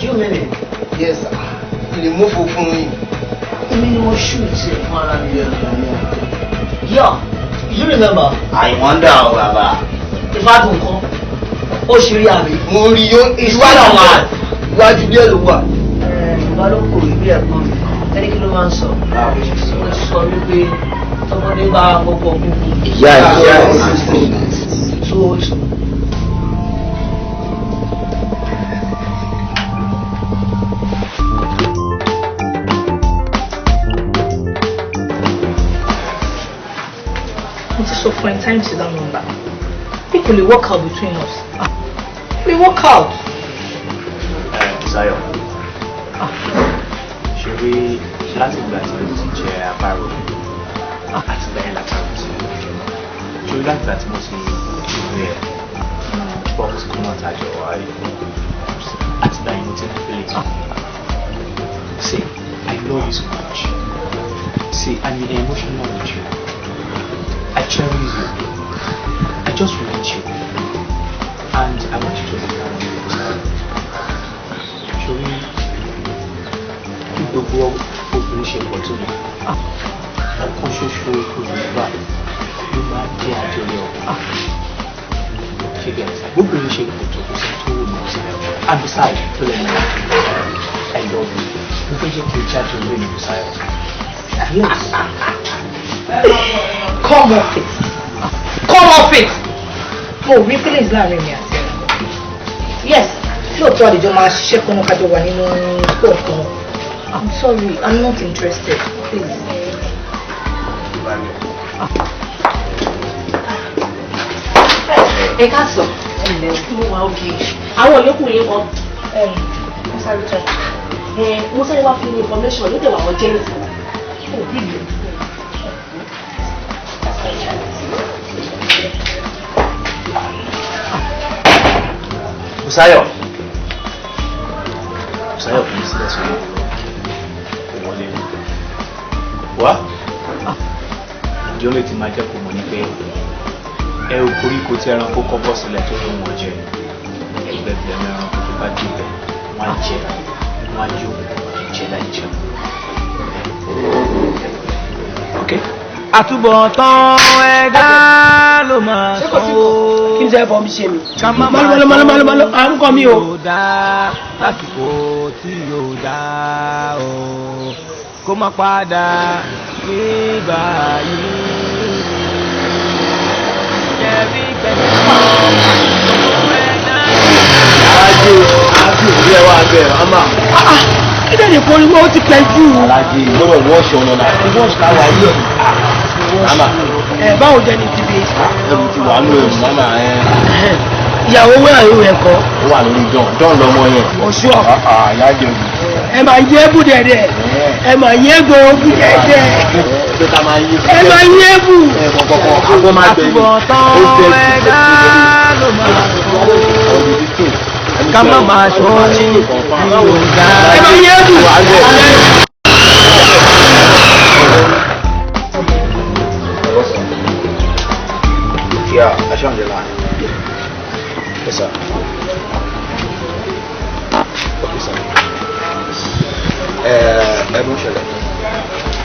You mean it? Yes sir. Ilé mú funfun yìí. Èmi ni mo shoot fún ara mi. Yeah, you remember? I wonder o bàbá. If I don't come, ó ṣe rí àmì. Mo rí yó ìwádìí àwọn iwájú díẹ̀ ló wà. Ìbálòpọ̀ ìwé ẹ̀kọ́ mi. Ẹni kí ló máa ń sọ? Ó ti sọ wípé tọmọdé bá gbogbo ọkùnrin. Ìyá So so for time to that number. People will work out between us. We work out. Sayo. Ṣé rí láti ìgbà tí mo ti jẹ àparò àti bẹ́ẹ̀ látàrí sí. Ṣé rí láti ìgbà tí mo ti rí ẹ̀ bọ́ọ̀sì kan náà tàjọ wáyé àti ìgbà yìí mo ti ń fi lè. See, I love you so much. See, I'm emotional with you. I cherish you. I just want you. And I want you to understand me. Ṣorí kí gbogbo obìnrin ṣe pọ̀ tó ní. Ọkàn ṣoṣo olùgbà ló máa jẹ́ àjọyọ̀. Ṣé gẹ̀ẹ́sì? Gbogbo ṣe pọ̀ tó kò sí tó wù mí sílẹ̀. And besides, tó lẹ́nu I love you. Mo fẹ́ jẹ́ kí o jáde orí mi Bùsáyọ̀. Yes. Come off it. Come off it. Mo rí feelings láàrin mi àti ẹ̀. Yes, lóòótọ́ àdìjọ máa ṣiṣẹ́ kan náà kájọ wà nínú school kan. I'm sorry, I'm not interested. Please. Ẹ ká sọ. Mo wà òkè. Àwọn yòókù yín kan. Mo sáré tẹ̀. Mo sáré wá fún information ló dé wà wọ́n jẹ́ nìkan. Oh, really? Bùsáyọ̀. Bùsáyọ̀ kì í sílẹ̀ sórí ìwọlé. Wá. Ìjọ lè ti máa jẹ́ kó mọ̀ ní pé ẹ ò koríko tí ẹranko kọ́ bọ́ sílẹ̀ tó ló ń wọ́n jẹ. Ẹgbẹ̀gbẹ̀rún ẹranko tó bá débẹ̀ wọ́n á jẹ, wọ́n á yó, jẹ láì jẹun. Okay? Àtúbọ̀tán ẹ̀dá ló máa sọ ó. Kí n jẹ́ ẹ̀fọ́ mi ṣe mi. Malo, à ń kọ́ mi o. Yóò dá lásìkò tí yóò dá o. Kó má padà nígbà yìí. bẹ̀ mama. Ilé nìkan ni wọ́n ti pẹ́ jù. Alájí gbọ́dọ̀ wọ́ọ̀ṣì ọ̀nà náà. Wọ́ọ̀ṣì káwá yẹ̀. Mama. Báwo jẹ́ ni ti bí? Ẹrù ti wà nù ẹrù mama ẹ. Ìyàwó wẹ́rà yóò rẹ̀ kọ́. Ó wà lórí John lọ́mọ yẹn. Oṣù ọ̀. Àyà jẹ òbí. Ẹ máa yé bù dẹ̀dẹ̀. Ẹ máa yé gbòógù dẹ̀dẹ̀. Ẹ máa yé bù. Àtúbọ̀tán ẹ̀dá ló máa sọ. Ká má máa sọ ní Yorùbá. Ẹ máa yé bù. Yeah, I show the line. Yes, sir. Okay, sir. Emotionally,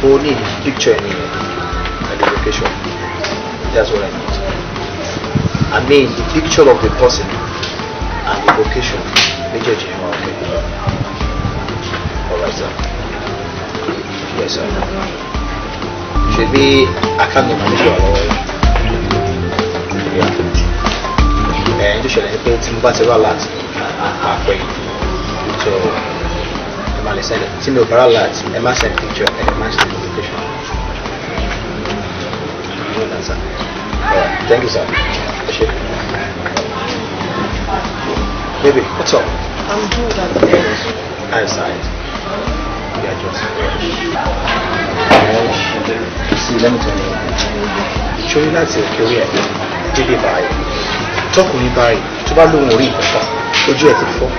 we need picture and the location. That's what I need. I mean, the picture of the person and the location. Major General. Alright, sir. Yes, sir. Should be I can't manage ẹ̀yìn tó ṣẹlẹ̀ ní pé tí mo bá ti rà láti àpẹ so ẹ máa lè sẹ́lẹ̀ tí mi ò bá rà láti ẹ má send picture ẹ má send location. Thank you, sir. Baby, what's up? I'm good at the Outside. We are just see, let me tell you. Show you láti òkè orí ẹ̀ dédé báyìí. Tọkùnrin báyìí tó bá lóhun orí ìfọ̀fọ̀ ojú ẹ̀ ti fọ́.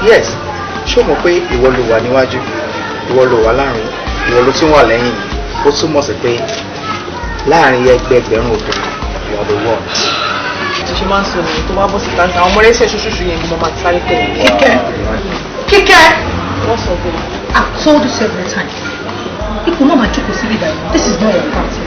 Yes, ṣé o mọ̀ pé ìwọ ló wà níwájú, ìwọ ló wà láàrin, ìwọ ló tún wà lẹ́yìn yìí. Ó túmọ̀ sí pé láàrin ẹgbẹgbẹ̀rún obìnrin you are the one. Ti ṣe máa ń sọ nìyẹn tó bá bọ́ síta àwọn ọmọ rẹ̀ ṣoṣooṣù yẹn ni mo máa ti sáré tẹ̀lé. Kíkẹ́. What's up, baby? I've told you several times. People know my choco city by this is not your party.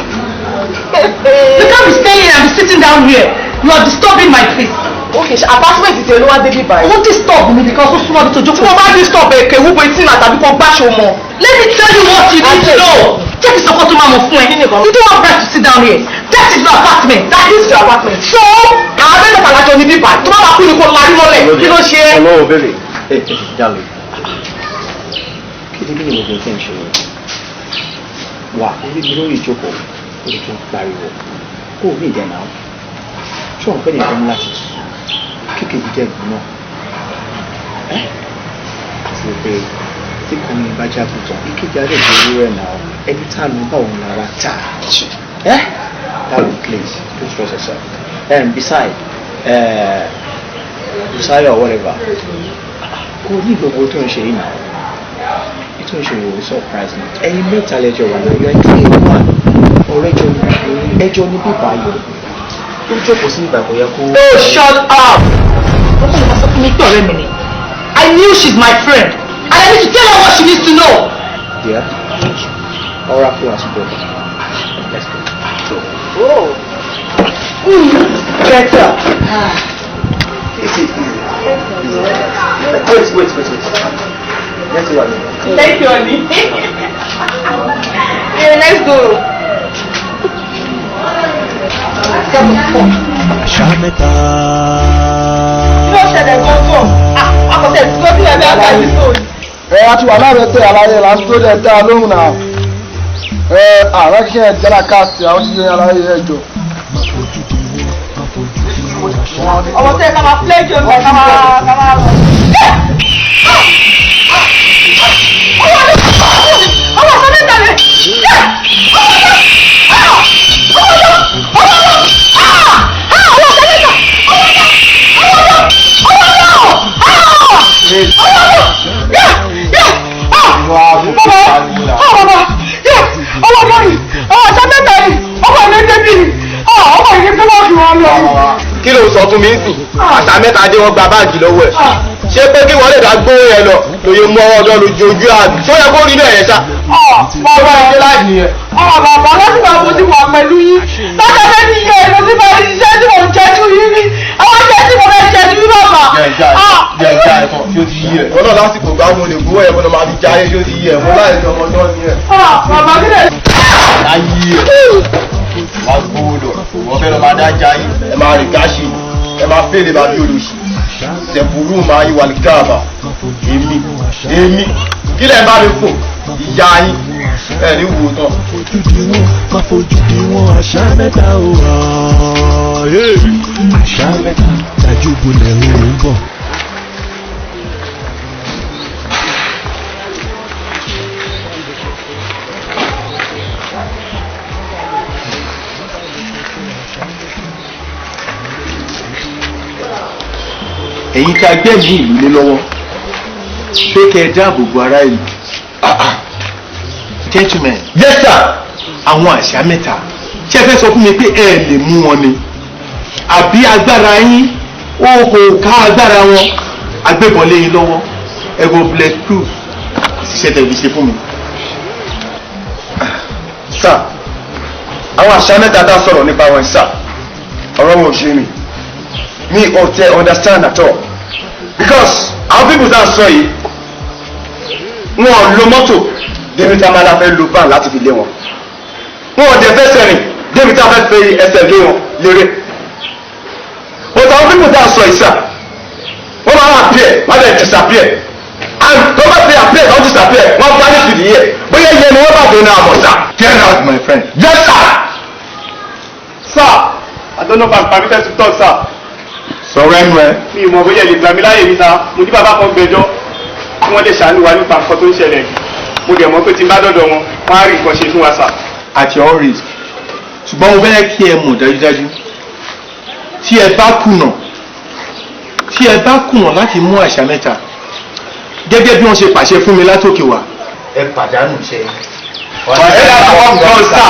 You can't be staying here and be sitting down here. You are disturbing my peace. Okay, apartment is olówó débi báyìí. Won't disturb me because ó súnmọ́ bí tó jókòó. Tí mo bá disturb èké wúbo etí náà tàbí kó gbáṣọ mọ́. Let me tell you what you need to know. Jẹ́ kí sọ́kọ́ tó máa mọ̀ fún ẹ. You don't have right to sit down here. That is your apartment. That is your apartment. So, àwọn abẹ́rẹ́ pàlájọ ní bíbá tó bá wà kú ni kò larí mọ́lẹ̀. Kí ló ṣe é? Hello, baby. Hey, darling. Kí ni bí ni mo fi ń ṣe? Wà orí mi lórí ìjókòó orí tó ń pariwo. Kó o ní ìdẹ́ náà. Ṣé òun fẹ́ lè fẹ́ mi láti tù? Kékeré jẹ́ ìgbín náà. Àti pé tí kò ní bá jágun tán, ìkéde alẹ́ ìgbé owó rẹ̀ náà. Ẹni tá a lọ bá òun lára tà. Darling, please, don't stress yourself. And besides, Busayo or whatever, kò ní gbogbo tó ń ṣe yìí náà. Ètò ìṣòro ò surprise me. Ẹyin mẹ́ta lẹ́jọ́ wà náà, you are doing one. Ọ̀rẹ́ ẹjọ́ ní bíbá yìí. Ó jókòó sí ìgbà kò yẹ kó. Oh, shut up! Wọ́n kọ́ ló máa sọ fún mi pé ọ̀rẹ́ mi ni. I knew she's my friend and I need to tell her what she needs to know. Yeah? Ọ̀rọ̀ àfihàn àti bọ̀dọ̀. Let's go. Oh. Get up. Easy. Wait. Let's go. Thank you, honey. Yeah, let's go. Àṣàmẹ́ta. Kí ló ṣẹlẹ̀ gbọ́ngàn? Àkọsẹ̀ tí wọ́n ti rẹ̀ bí àgbáyé sóòlù. A ti wà láàrin tẹ àlàyé là ń tó dẹ̀ dá lóhùn náà. Àwọn ṣiṣẹ́ ìjẹ́lá káàsì àwọn ṣiṣẹ́ àlàyé ẹjọ́. Ọmọ tẹ́ ká máa play game ká máa rọ̀. Ọmọ ọ̀sán mẹ́ta rẹ̀. Kí ló sọ fún mi ń sìn? Àṣà mẹ́ta dé wọ́n gba báàgì lọ́wọ́ ẹ̀. Ṣé pé kí wọ́n lè dá gbóhùn ẹ lọ lóye mú ọwọ́ ọdọ́ lójú ojú àbí? Ṣé ó yẹ kó rí bẹ́ẹ̀ yẹn ṣá? Bàbá ìṣe láì nìyẹn. Bàbá láti máa fojú wà pẹ̀lú yín. Lọ́jọ́ fẹ́ ti yẹ ìlú tí bàbá iṣẹ́ tí mò ń jẹ́ ju yín rí. Àwọn iṣẹ́ tí mo fẹ́ jẹ́ ju yín bàbá. Jẹ́ ìjà ẹ̀tọ́ tí ó ti yí ẹ̀. Ọlọ́run lásìkò gbà mo lè gbówó ẹ̀ mo lọ máa fi jáde tí ó ti yí ẹ̀ mo láì ní ọmọ náà ní ẹ̀. Bàbá kí lè. Ayé ẹ̀ wá gbówó lọ wọ́n fẹ́ lọ máa dá jáyé ẹ máa rìn káṣí ẹ máa fẹ́lẹ̀ bá bí olùsì ṣẹ̀bùrú máa yí wà ní gáàbà èmi kí lẹ̀ ń bá mi fò ìyá yín ẹ̀ ní wò tán. Má fojú di wọn àṣà mẹ́ta o. Àṣà mẹ́ta dájú bolẹ̀ òun ń bọ̀. ẹ̀yin tá a gbẹ̀mí ìlú lé lọ́wọ́ pé kẹ́ ẹ dáàbò bo ará ìlú. Gentlemen. Yes sir. Àwọn àṣà mẹ́ta ṣé ẹ fẹ́ sọ fún mi pé ẹ lè mú wọn ni àbí agbára yín ó kò ká agbára wọn agbébọn lé yín lọ́wọ́ ẹ wo bulletproof ṣiṣẹ́ tẹ̀lé ṣe fún mi. Sir, àwọn àṣà mẹ́ta dá sọ̀rọ̀ nípa wọn sir ọ̀rọ̀ wọn ò ṣe mi ò tẹ understand at all because àwọn people tá a sọ yìí wọn ò lo mọ́tò débi tá a máa fẹ́ lo van láti fi lé wọn wọn ò dẹ̀ fẹsẹ̀ rìn débi tá a fẹ́ fi ẹsẹ̀ lé wọn léré but àwọn people tá a sọ yìí sir wọ́n máa appear wọ́n dẹ̀ disappear and tó bá fi appear wọ́n disappear wọ́n vanish with the year bóyá iye ni wọ́n bá dé náà mọ̀ sir. Get out my friend. Yes sir. Sir, I don't know if I'm permitted to talk sir. Sọ̀rọ̀ ẹnu ẹ. Mi ì mọ̀ bóyá ẹ lè gbà mí láyè mi ta mo jí bàbá kan gbẹ́jọ́ kí wọ́n lè ṣàánú wa nípa nǹkan tó ń ṣẹlẹ̀ mo dẹ̀ mọ̀ pé tí n bá dọ̀dọ̀ wọn wọ́n á rí nǹkan ṣe fún wa sir. At your own risk. Ṣùgbọ́n mo fẹ́ kí ẹ mọ̀ dájúdájú tí ẹ bá kùnà láti mú àṣà mẹ́ta gẹ́gẹ́ bí wọ́n ṣe pàṣẹ fún mi látòkè wá ẹ pàdánù iṣẹ́ yín. Ọ̀rẹ́ àwọn ọ̀gbọ́n sà.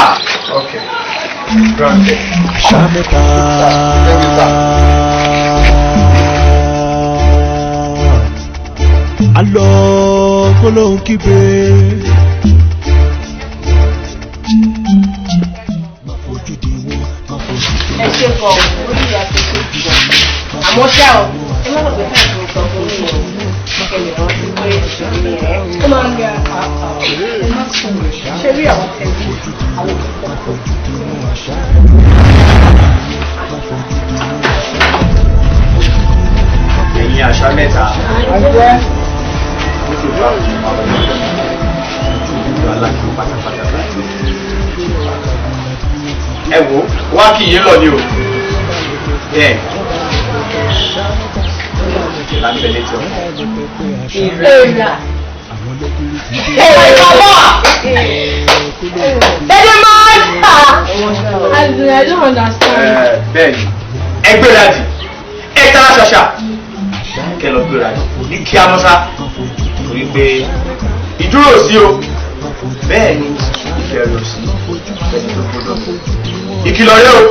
Àṣà mẹ́ta. Alọ́ gbólóhùn kígbe. Ẹ ṣe kọ orí ìyá tó ṣe jù àmọ́ ṣá o ẹ má lọ́gbẹ́ fẹ́ tó sọ fún mi o kẹlẹ̀ rántí pé ìṣòro ni ẹ̀ ó máa ń ga ẹ má sùn ṣe rí àwọn tẹ̀lé àwọn òkúta. ẹ̀yin àṣà mẹ́ta ẹ wo wá kí yín lọ ní o bẹ́ẹ̀ láti ẹlẹ́ tí ọ. ìrẹ́lá bàbá ẹni máa ń tà. I don't understand. bẹ́ẹ̀ni ẹ gbéradì ẹ tara ṣàṣà kẹ lọ gbéradì ní kí a mọ́sá torí pé ìdúró sí o bẹ́ẹ̀ ni ìbẹ̀rù sí ẹni tó gbọ́dọ̀ ìkìlọ̀ rẹ o.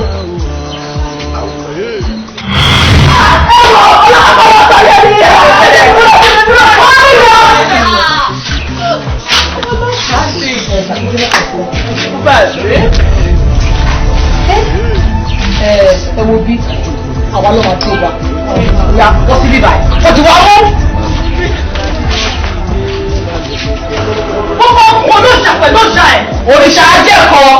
Ẹ wo bí àwa ló máa tí ó wà ìyá wọ́n sí bíbá ẹ̀ wọ́n ti wá mú. Wọ́n máa ń kó olóòṣà pẹ̀lú òṣà ẹ̀ òrìṣà ajẹ́kọ̀ọ́.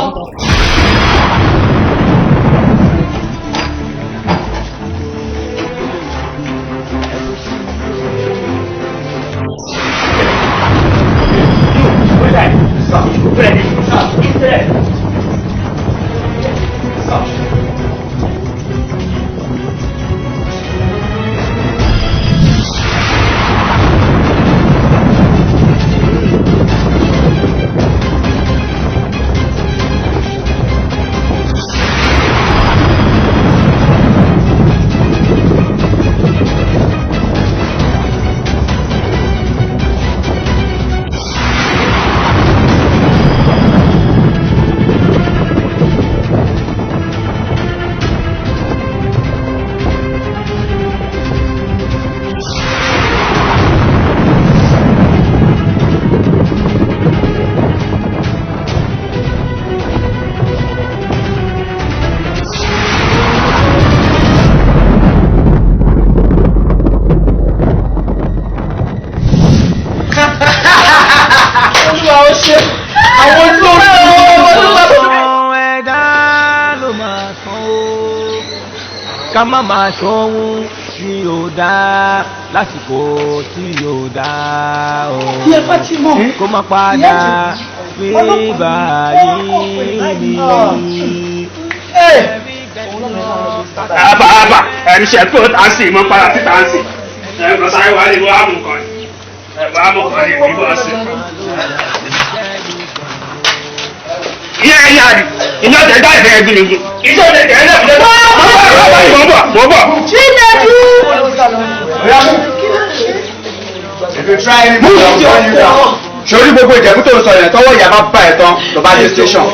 ká má máa ṣọ́hún tí ò dá lásìkò tí ò dá o kó má padà fi báyìí ni. àbá ẹni ṣe kó tàǹsì mọ́ para sí tàǹsì ẹ̀kọ́ sáré wà ní wàá mú kan ẹ̀bá mú kan ní ìbọn sí. iye ẹ̀yà ni iná tẹ̀ dá ìfẹ́ gbìngbìn iṣẹ́ tẹ̀ tẹ̀ ẹ̀ mọ̀ bọ̀. If you try any more, I'll turn you down. Sori gbogbo ìjẹ̀bú tó ń sọ yẹn tọwọ́ ìyá bá bá ẹ̀ tán lọ bá dé station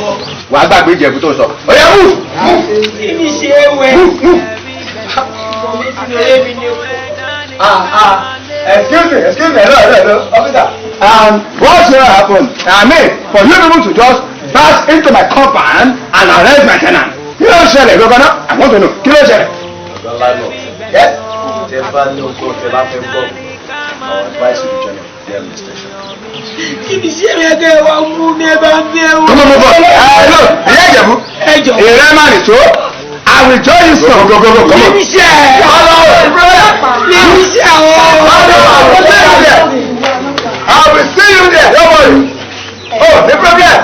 wàá gbàgbé ìjẹ̀bú tó ń sọ. Oya move. Kí ṣe é wẹ̀? Excuse me, hello, officer. What's here happen? I mean, for you people to just burst into my compound and arrest my tenant. Kí ló ń ṣẹlẹ̀ gbọ́gbọ́n náà? I want to know. Kí ló ń ṣẹlẹ̀? Ọ̀gá ńlá náà. Yes. Tẹ bá ní oko tẹ bá fẹ́ gbọ́, our advice will be join the railway station. Kí ni ṣe é kẹ́ wá mú ní ẹ bá ń bẹ́ wò? Come on, move on. Hello, ìyá Ìjẹ̀bú. Ẹjọ́. Èrè máa nìṣó. I will join you soon. Go. Come on. Kí ni ṣe é? Kí ni ṣe àwọn? I will see you there. Don't worry. Oh, no problem.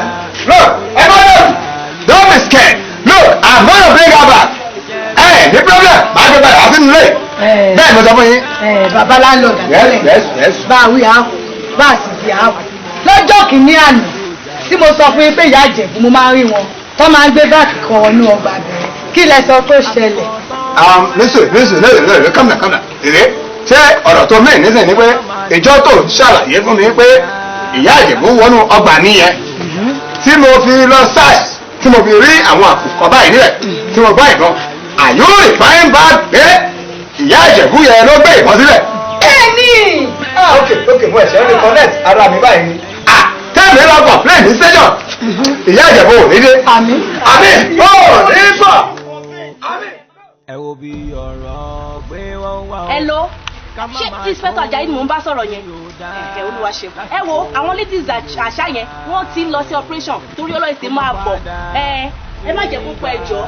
Look, everyone, don't be scared. Look, I'm gonna bring her back. Hey, no problem. I'll be back. I'll be late. Bẹ́ẹ̀ mo sọ fún yín. Bàbá láńlọ́ọ̀dù Yes. bá a wí àákù bá a sì fi àákù. Lọ́jọ́ kìíní àná tí mo sọ fún yín pé ìyá Ìjẹ̀bú mo máa ń rí wọn tó máa ń gbé báàkì kan wọnú ọgbà bẹ̀rẹ̀ kí lẹ sọ pé ó ṣẹlẹ̀. Listen, no, come down. Èrè ṣé ọ̀rọ̀ tó mẹ́rin nísìnyí ni pé ìjọ tó ṣàlàyé fún mi pé ìyá Ìjẹ̀bú wọnú ọgbà nìyẹn tí mo fi lọ SARS tí mo fi rí àwọn àkùkọ báyìí nílẹ̀ tí mo gbá ìbọn àyùrò ìfáyín bá gbé ìyá Ìjẹ̀bú yẹn ló gbé ìbọn sílẹ̀. Bẹ́ẹ̀ni. ok mo ẹ̀ṣẹ̀ ń connect ara mi báyìí ni. tẹ́ẹ̀mì lọ complain ní station ìyá Ìjẹ̀bú ò ní dé. Àmín. ó ní bọ̀. ẹ wo bí ọ̀rọ̀ gbé wọ́n wá. Hello, ṣé inspector Ajayi ni mò ń bá sọ̀rọ̀ yẹn? Olúwa ṣe. Ẹ wo àwọn ladies àṣà yẹn wọ́n ti ń lọ sí operation torí ọlọ́ọ̀sẹ̀ máa bọ̀. Ẹ má jẹ́ púpọ̀ ẹjọ́.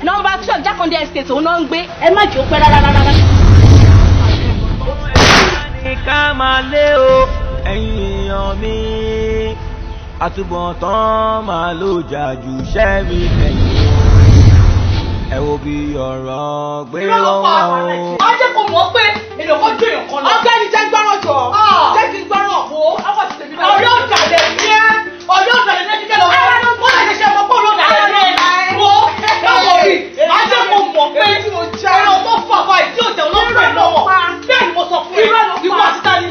Nọ́mbà 12 Jákàndé estate òun náà ń gbé. Ẹ má jẹ́ ó pẹ́ rárá. ká máa lé o ẹ̀yin èèyàn mi àtúbọ̀tán máa ló jà jù sẹ́mi lẹ́yìn ẹ wo bí ọ̀rọ̀ gbé wọ́n wá o. Á jẹ́ kó mọ̀ pé èèyàn kan jó èèyàn kan lọ. Ọ̀gá ni jẹ́ gbọ́ràn jọ. Jẹ́ kí n gbọ́ràn wo. Ọ̀rẹ́ ọ̀dàlẹ̀ ni ẹ́. Ọ̀rẹ́ ọ̀dàlẹ̀ ni ẹ́ kíkẹ́ lọ. Wọ́n lè ṣe ọmọ pọ̀ lọ́dà rẹ̀ ní ẹ̀. Wo báwo rí? Á jẹ́ kó mọ̀ pé ẹ̀rọ tó fà wá ìdí òjò lọ́pẹ̀ lọ́wọ́. Bẹ́ẹ̀ ni mo sọ fún ẹ. Ìwọ àti ta ni?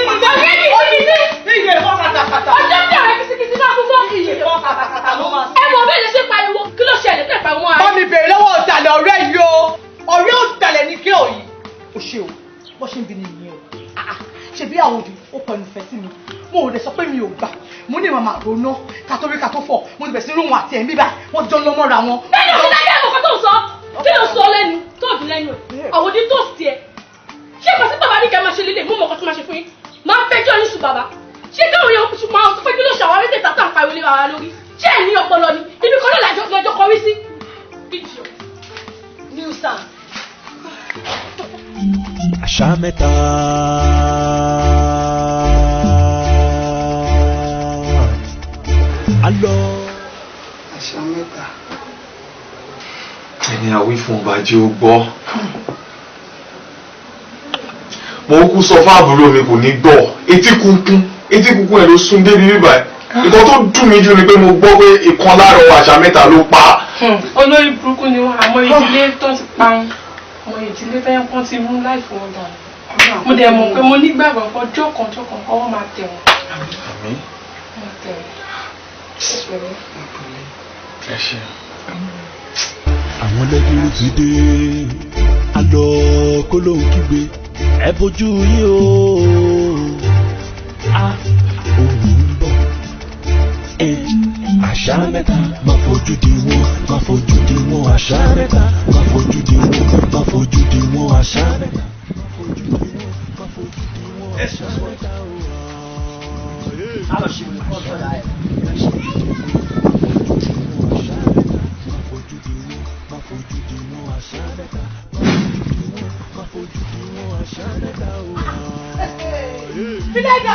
Ìgbà yẹn ni ó ní ní. Iye ìwọ kàtàkàtà. Ọjọ́ bí ọ̀rẹ́ kìsìkìsì náà kúkọ́. Iye ìwọ kàtàkàtà ló máa sọ. Ẹ mọ̀ bẹ́ẹ̀ lè ṣe pariwo kí ló ṣẹlẹ̀ tẹ̀ pariwo ara. Bá mi bèrè lọ́wọ́ ọ̀dàlẹ̀ ọ̀rẹ́ yìí o. Ọ̀rẹ́ ọ̀dàlẹ̀ ni kí òyìn. O ṣe o, bó ṣe ń bi ni ìyẹn o. Ṣe bí àwọn òbí ó pẹ̀lú ìfẹ́ sí mi. Mo ò lè sọ pé mi ò gbà. Mo ní màmá àròná kàtórí kàtó fọ̀. Mo ti bẹ̀ sí irú wọn àti ẹ̀mí báyìí. Wọ́n ti jọ lọ mọ́ra wọn. Bẹ́ẹ̀ni òun láyé àkọ́kọ́ tó sọ. Kí ló sọ lẹ́nu tó dùn lẹ́nu ẹ̀? Àwọn òdi tó sì ẹ̀. Ṣé kò sí bàbá ní kẹ́ máa ṣe lílé mú mọ̀ kọ́ tó máa ṣe fún yín? Máa fẹjọ́ yín sùn bàbá. Ṣé káwọn yẹn oṣù máa sọ pé kí ló ṣàwárí tètè àtàn pariwo lé bàbá lórí? Ṣé ẹ̀ ní ọpọlọ ni? Ibi kan náà làjọ kọrí sí. New sound. Àṣà mẹ́ta. Alọ́. Àṣà mẹ́ta. Ẹni àwí fún ọba jẹ́ ó gbọ́. Mo kú sọ fún àbúrò mi kò ní gbọ́. Etí kúnkún ẹ̀ ló sún débi bíbá ẹ̀. Ìkan tó dùn mí jù ni pé mo gbọ́ pé ìkan lára àṣà mẹ́ta ló pa. Olórí burúkú ni wọn àmọ́ ìdílé tó ti parun. Àwọn ìdílé fẹ́ kán ti mú láì fún wọn dànù. Mo dẹ̀ mọ̀ pé mo nígbàgbọ́ pé ọjọ́ kan kọ́ wọ́n máa tẹ̀ wọ́n. Àmín. Máa tẹ̀ wọ́n. Ẹ ṣé. Àwọn lẹ́gbẹ̀rún ti dé. Alọ́ kó lóun kígbe. Ẹ bójú yín o. Òun ń bọ̀. Àṣà mẹ́ta máa fojú di wọn. Máa fojú di wọn àṣà mẹ́ta. Máa fojú di wọn. Máa fojú di wọn àṣà mẹ́ta. Fílẹ́gà!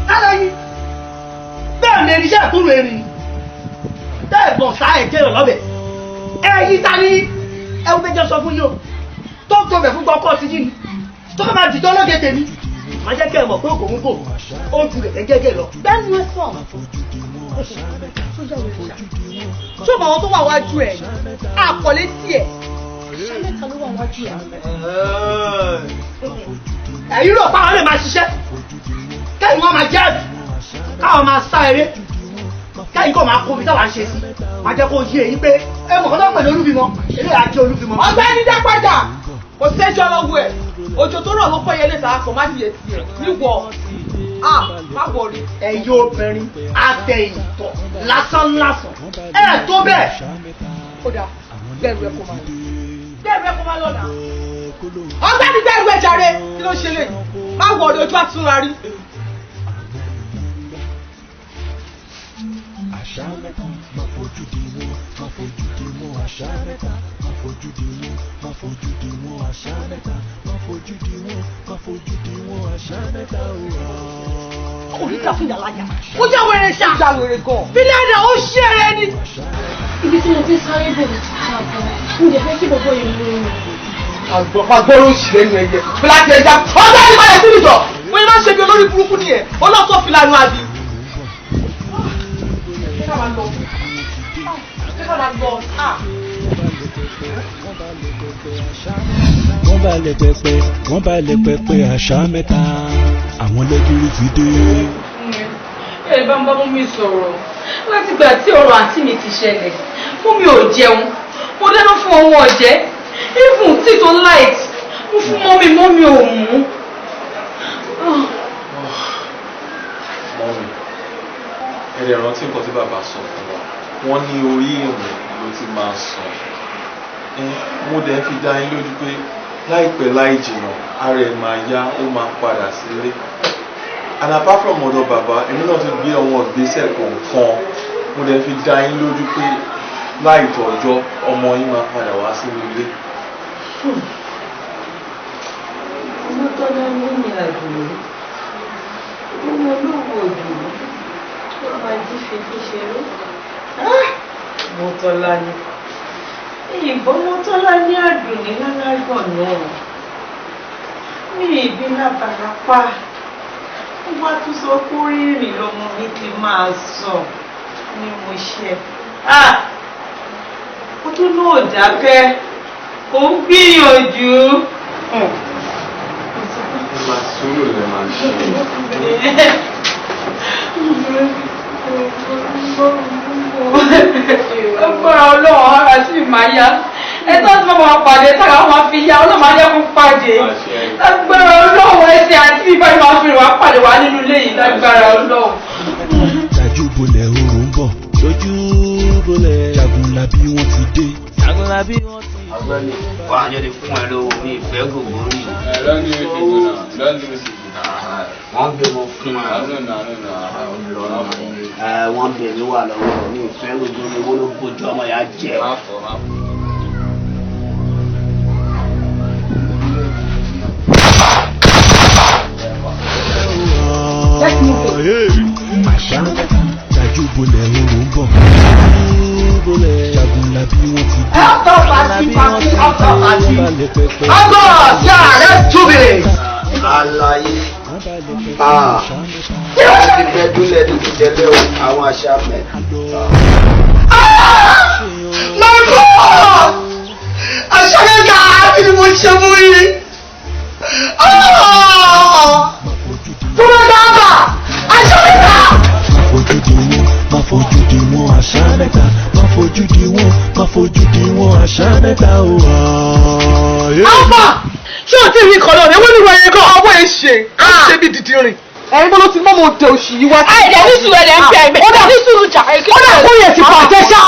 Lára yìí, bẹ́ẹ̀ ni iṣẹ́ ìkúrò erin. Tẹ́ẹ̀gbọ̀n sá ẹ̀jẹ̀ rẹ̀ lọ́bẹ̀. Ẹ̀yí ta ni ẹ̀wù méjì sọ fún yín o. Tó ń tọbẹ̀ fún gbọ́kọ́ sí yìí. Tó bá máa dìjọ́ lọ́gẹ̀ tèmi. Màá jẹ́ kẹ́ ẹ mọ̀ pé kò ń bò. Ó ń tulẹ̀ gẹ́gẹ́ lọ. Bẹ́ẹ̀ni ẹ sọ. Ṣé o mọ̀ àwọn tó wà wájú ẹ̀? Àkọlé tiẹ̀. Ṣé mẹ́ta ló wà wájú ẹ̀? Ẹ̀yin rò páwọn lè máa ṣiṣẹ́. Kẹ́yìn wọn máa jẹ́ káwọn máa sá eré. Kẹ́yìn kò máa kó bí táwa ń ṣe sí. Máa jẹ́ kó yé èyí pé ẹ mọ̀ kọ́tọ́ pẹ̀lú olúbímọ. Eléyà jẹ́ olúbímọ. Ọ̀gbẹ́ni Dápàjà kò sẹ́jọ́ lọ́wọ́ ẹ̀. Òjò tó rọ̀ ló pẹ́ yẹlé ta kò má tiẹ̀ tiẹ̀ níwọ̀. Má wọrí. Ẹ̀yin obìnrin àtẹ̀yìntọ̀ lásánlásán. Ẹ tó bẹ́ẹ̀. Ó dáa, bẹ́ẹ̀rù ẹ kó máa lọ. Bẹ́ẹ̀rù ẹ kó máa lọ náà. Ọ̀gbẹ́ni bẹ́ẹ̀rù ẹ jàre. Kí ló ṣe lè? Má wọrí ojú àtúnra rí. Àṣà mẹ́ta máa fojú di wọn, máa fojú di wọn. Àṣà mẹ́ta máa fojú di wọn, máa fojú di wọn. Àṣà mẹ́ta máa fojú di wọn, máa fojú di wọn. Àṣà mẹ́ta o. Oríta fún ìyàlájà. Ó já wèrè ṣá. Ó já wèrè gan. Fílẹ́dà ó ṣí ẹrẹ ni. Ibi tí mo ti sáré bẹ̀rẹ̀ ti ta àbọ̀. Mo lè fẹ́ kí bọ̀bọ̀ yìí mú un. Àgbọ̀rọ̀ òṣì lẹ́nu ẹ̀yẹ. Fúláṣí ẹja. Ọjọ́ ìbálẹ̀ sí ìjọ. Mo ní máa ń ṣe bí olórí burúkú nìyẹn. Ọlọ́sọ̀ fìlànà àbí. Wọ́n bá lẹ̀ pẹ́pẹ́, wọ́n bá lẹ̀ pẹ́pẹ́ àṣà mẹ́ta. Àwọn lẹ́gìrì ti dé. Ẹ bá ń bá mú mi sọ̀rọ̀ láti gbà tí ọ̀rọ̀ àǹtí mi ti ṣẹlẹ̀. Fún mi ò jẹun, mo dáná fún ọmọ ọ̀jẹ́. Even tí tó light, mo fún mọ́mí ò mú. Mọ́mí, ẹ̀rẹ̀ rántí nǹkan tí bàbá sọ fún wa. Wọ́n ní orí ìrìn ló ti máa sàn. Mo dẹ̀ fi dá yín lójú pé láìpẹ́ láì jìnnà ara ẹ̀ máa yá, ó máa padà sílé. And apart from ọ̀dọ̀ bàbá, èmi náà ti gbé àwọn ìgbésẹ̀ kọ̀ọ̀kan. Mo dẹ̀ fi dá yín lójú pé láìtọ́ ọjọ́ ọmọ yín máa padà wá sínú ilé. Ọmọ tọ́lá ló ní àdúró. Ọmọ olówó òdùrú. Ó máa jí fi fi ṣeré. Mọ́tọ́lá ni. Ìbọn Mọ́tọ́lá ní àdùnní lálágàn náà. Ní ìbí lábarapá. Ó wá tún sọ pé orí ìrìn lọmọ mi ti máa sọ ní mo ṣe. Ó tún náà dákẹ́. Ó ń gbìyànjú. Ẹ máa sùúrù lẹ máa ṣe. Agbára Ọlọ́run ara sì máa yá. Ẹ̀tọ́ tí wọ́n máa pàdé tára wọn máa fi yá, Ọlọ́run máa jẹ́ kó pàdé. Agbára Ọlọ́run ẹsẹ̀ àti ìbáyìí máa fi wá pàdé wá nínú ilé yìí lágbára Ọlọ́run. Dájú bolẹ̀ oòrùn bọ̀, lójú bolẹ̀ Jagunlabi wọ́n ti dé. Jagunlabi wọ́n ti dé. Ọ̀gbẹ́ni, wà á jẹ́ fún ẹ lówó mi ìfẹ́ gbogbo rí. Wọ́n gbé mo fún ẹ. Wọ́n bẹ̀ mí wà lọ́wọ́ mi ìfẹ́ gbogbo mi wọ́n ló bójú ọmọ yà jẹ́. Àṣà dájú bolẹ̀ oòrùn bọ̀, lójú bolẹ̀ Jagunlabi wọ́n ti dé. Jagunlabi wọ́n ti dé. Wọ́n bá lẹ̀ pẹ́pẹ́. Let's do this. Àlàyé. Wọ́n ti fẹ́ dúnlẹ̀ ní ìtẹ́lẹ̀ àwọn àṣà mẹ́ta. My God! Àṣà mẹ́ta kí ni mo ṣe mú yìí? Fúnra dábà! Àṣà mẹ́ta! Fojú di wọn, má fojú di wọn. Àṣà mẹ́ta, má fojú di wọn, má fojú di wọn. Àṣà mẹ́ta o. Alpha! Ṣé o ti rí kọ́lọ́ ni? Ewé ni wọ́n yẹ kọ́ ọwọ́ ẹ̀ ṣe. Ó ṣe bí dìdì rìn. Ẹ̀yin bó ló ti mọ́ mo tẹ òṣì yìí wá. Ẹ̀jẹ̀ ní sùúrù ẹ̀jẹ̀ ń pẹ́ ẹ̀mẹ́. Ó dà ní sùúrù jà. Ó dà kó yẹ ti bàjẹ́ ṣá.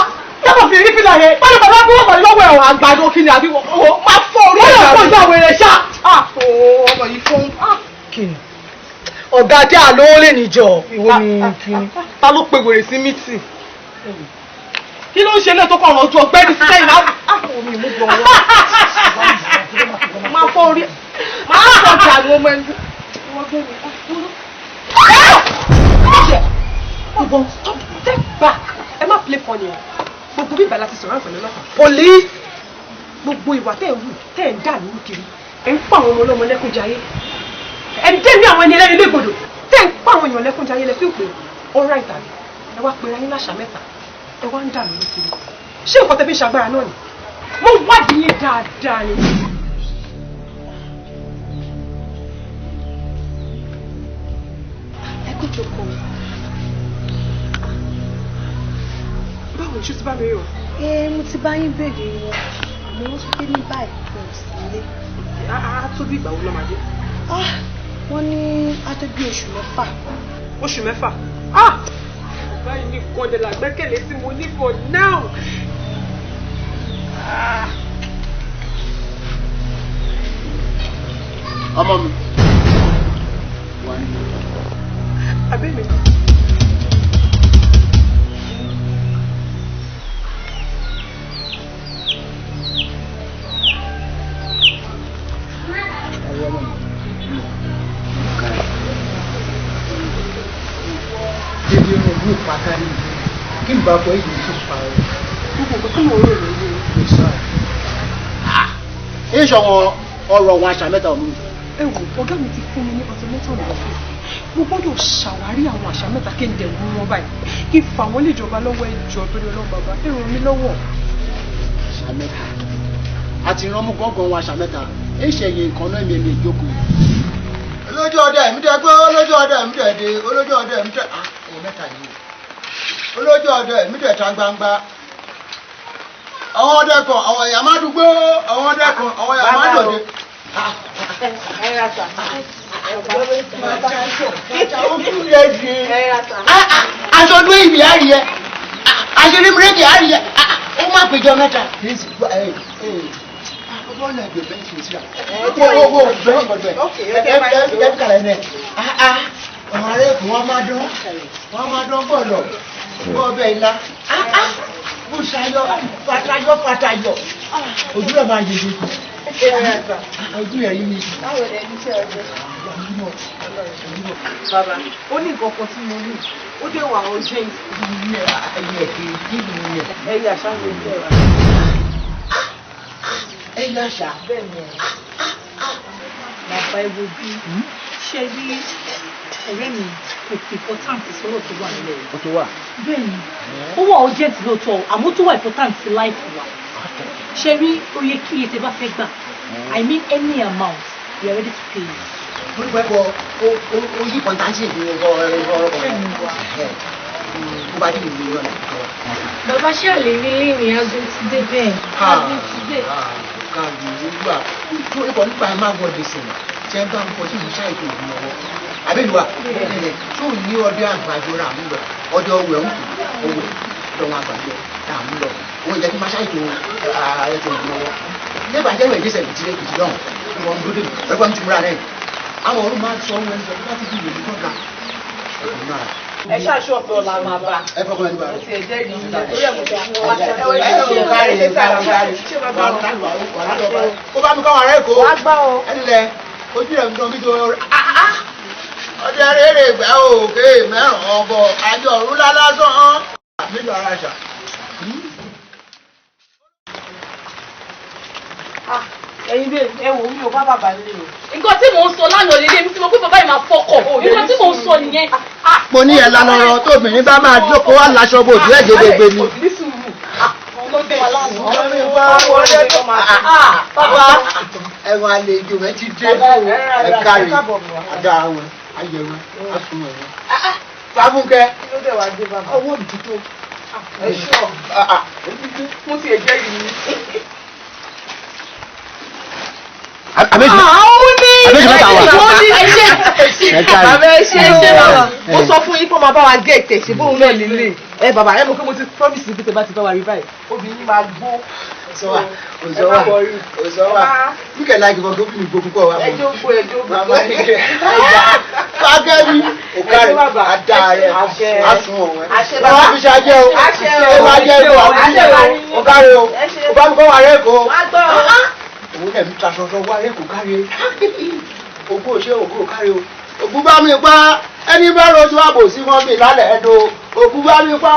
Yàtọ̀ fi rí fìlà yẹn. Wọ́n ní bàbá bí wọ́n bọ̀ lọ́wọ́ ẹ̀wọ̀n àgbàdo kí ni àbí wọ́n máa fọ́ orí ẹ̀dá. Wọ́n lọ fọ́ ìjà wèrè ṣá. Ọmọ yìí fún kìnnì. Ọ̀gá dé àlówó lè níjọ. Ìwọ ni kìnnì. Ta ló pe wèrè sí mítì? Kí ló ń ṣe lẹ́tọ́ kọ̀ ọ̀rọ̀ ojú ọgbẹ́ni sẹ́yìn náà? ọmọ ẹni. Ìbọn step back. Ẹ má play funny. Gbogbo bíbá láti sọ̀rọ̀ àǹfààní ọlọ́pàá. Police. Gbogbo ìwà tẹ̀ ń wù tẹ̀ ń dà nínú kiri. Ẹ ń pa àwọn ọmọ ọlọ́mọ lẹ́kúnjayé. Ẹ ń dẹ́mi àwọn ẹni ẹlẹ́ni légbodò. Tẹ̀ ń pa àwọn èèyàn lẹ́kúnjayé lẹ fi pé ọ̀rá ìtàgé. Ẹ wá pera yín láṣà mẹ́ta. Ẹ wá ń dà nínú kiri. Ṣé nǹkan tẹ́ fi ṣàgbára náà ni? Mo wádìí yín dáadáa ni. Ẹ kú jókòó. Báwo ni ṣe ti bá mi rí o? Mo ti bá yín béèrè wọn àmọ́ wọ́n sọ pé ní báyìí kò sí ilé. Á tó bí ìgbà wo lọ́mọdé? Wọ́n ní á tó bí oṣù 6. Oṣù 6? Báyìí ní kọ́ndẹ̀ làgbẹ́kẹ̀lé tí mo ní for now. Ọmọ mi. Abẹ́ mi. Pàtàkì kí n bá fọ èyí tó pa ẹ. Gbogbo kí mo rò lórí ìsá. Ẹ ṣọwọ́ ọ̀rọ̀ wọn àṣà mẹ́ta ọ̀mú. Ẹ wò ọ̀gá mi ti fún mi ní ọtọmọ́tò ní ọ́fíìsì. Mo gbọ́dọ̀ ṣàwárí àwọn àṣà mẹ́ta kí n dẹ̀ mú wọn báyìí. Kí n fà wọ́n lè jọba lọ́wọ́ ẹjọ́ torí ọlọ́run bàbá. Ẹ ràn mí lọ́wọ́. Àṣà mẹ́ta. A ti rán mú gángan wọn àṣà mẹ́ta. Ẹ ṣẹ̀yìn nǹkan náà mi ìjókòó. Olójú ọdẹ mi dẹ pé olójú ọdẹ mi dẹ de olójú ọdẹ mi dẹ ọmọ mẹ́ta yìí. Olójú ọdẹ mi dẹ ta gbangba. Àwọn ọdẹ kan àwọn èèyàn máa dùgbò àwọn ọdẹ kan àwọn èèyàn máa dòde. Aṣọ ọdún ìbí àríyẹ àṣírí bírèkì àríyẹ ó má péjọ mẹ́ta. Ọgbọ́n náà gbé bẹ́ẹ̀ kìí síra. Owó bẹ́ẹ̀ gbọ́dọ̀ ẹ̀ kàlẹ́ ní ẹ̀. Àwọn ará èkó wọ́n máa dán bọ̀lọ̀ bọ́ bẹ́ẹ̀ ilá. Bó ṣayọ fatayọ ojú rẹ̀ máa yege kù. Ojú rẹ̀ yìí ni. Báwo lẹ ní iṣẹ́ ọjọ́? Bàbá, ó ní nǹkan kan tí mo ní. Ó dé wà ó jẹ́ ẹyẹ àṣà ló jẹ́ wa. Ẹyẹ àṣà. Bẹ́ẹ̀ni ẹ̀. Bàbá ẹ wojú. Ṣé rí ọ̀rẹ́ mi kò fi important sọ̀rọ̀ tó wà nílẹ̀ yìí? Ó tó wà. Bẹ́ẹ̀ni, ó wà urgent lóòótọ́, àmọ́ tó wà important sí life wa. Ṣé rí oye kí iye tẹ bá fẹ́ gbà? I mean any amount, we are ready to pay you. Olùkọ́ ẹ̀kọ́ oyí pọ̀ntánsì ní ọ̀rọ̀ bó bá dé ìlú ìlú ọ̀nà. Bàbá ṣe lè rí lẹ́yìn aago ti dé bẹ́ẹ̀. Aago ti dé. Káàdì ìlúgbà tó ipò nípa ẹ̀ máa gbọ́dọ̀ sìn ṣe ń bá ń pọ̀ sí ìṣá ètò ìlú ọwọ́. Àbẹ́lúwa tó ní ọdẹ àgbàdo rà mú lọ ọdẹ ọwọ́ ẹ̀ ń kú owó lọ́wọ́ àgbàdo rà mú lọ. Òun ìjẹ́ kí máa ṣàìtò ètò ìlú ọwọ́. Ilé ìbàjẹ́ rẹ̀ ìgbésẹ̀ kìtì lọ́hùn ìwọ̀n dúdú ẹgbẹ́ mi ti múra rẹ̀. Àwọn ọ̀run máa sọ wọn ẹ̀sọ́ láti fi ìlú kọ́ka. Ẹ ṣáàṣù ọ̀pẹ ọ̀la máa bá. Ẹ fọkàn ẹni bá. Ó ti ẹ̀ jẹ́ ìlú ìlú orí ẹ̀mú ṣe fún wa. Ó bá mi kọ́ àwọn ará Èkó. Ẹni lẹ ojú rẹ̀ ń dán bí tó ọdẹ rere ìgbà òkè mẹ́ràn ọ̀bọ̀ àjọ òrùlá lásán. Méjì ara àṣà. Ẹyin bẹ́ẹ̀ ẹ wò mí ò bá bàbá nílé o. Nǹkan tí mò ń sọ lánàá nílé mi tí mo pé bàbá yìí máa fọkọ̀. Nǹkan tí mò ń sọ nìyẹn. Mo ní ẹ̀ lánà ọ̀rọ̀ tóbìnrin bá máa jókòó wá láṣọ bò díẹ̀ gédégbé ni. Ẹ̀wọ̀n àlejò rẹ̀ ti dé ẹ̀ka rẹ̀ àdá àwọn ayẹ̀wò àsùnwọ̀n rẹ̀. Fáfúnkẹ́ owó ìdìtò. Ẹ̀ṣọ́ mo ti ẹ̀ jẹ́ ìlú. Àbẹ́jì mẹ́ta wà. Bàbá ẹ ṣe bàbá. Mo sọ fún yín pé máa bá wa gé ètè ṣe bóun náà nílé. Ẹ bàbá ẹ mọ̀ pé mo ti promise pé tẹ bá ti bá wa rí báyìí. Obìnrin máa gbó. Òṣòwà. Wíkẹ̀ láì gbọ́ gómìnà ìgbó púpọ̀ wa. Ẹjọ́ gbó. Màmá ní kẹ́ Fákẹ́mi òkàrè àdá rẹ̀ àsùnwọ̀n rẹ̀. Bàbá mi ṣàjẹ́ o. Ẹ máa jẹ́ ìbò òkàrè o. Ó bá mi kọ́ wa rẹ̀ kó. Òun lẹ̀ mi ta sọ́sọ́ wá rẹ̀ kó kárí. ògùn òṣè ògùn kárí o ògùn bá mi pa ẹni bá rojú àbò sí wọn mi lálẹ́ ẹ̀dọ́ ògùn bá mi pa.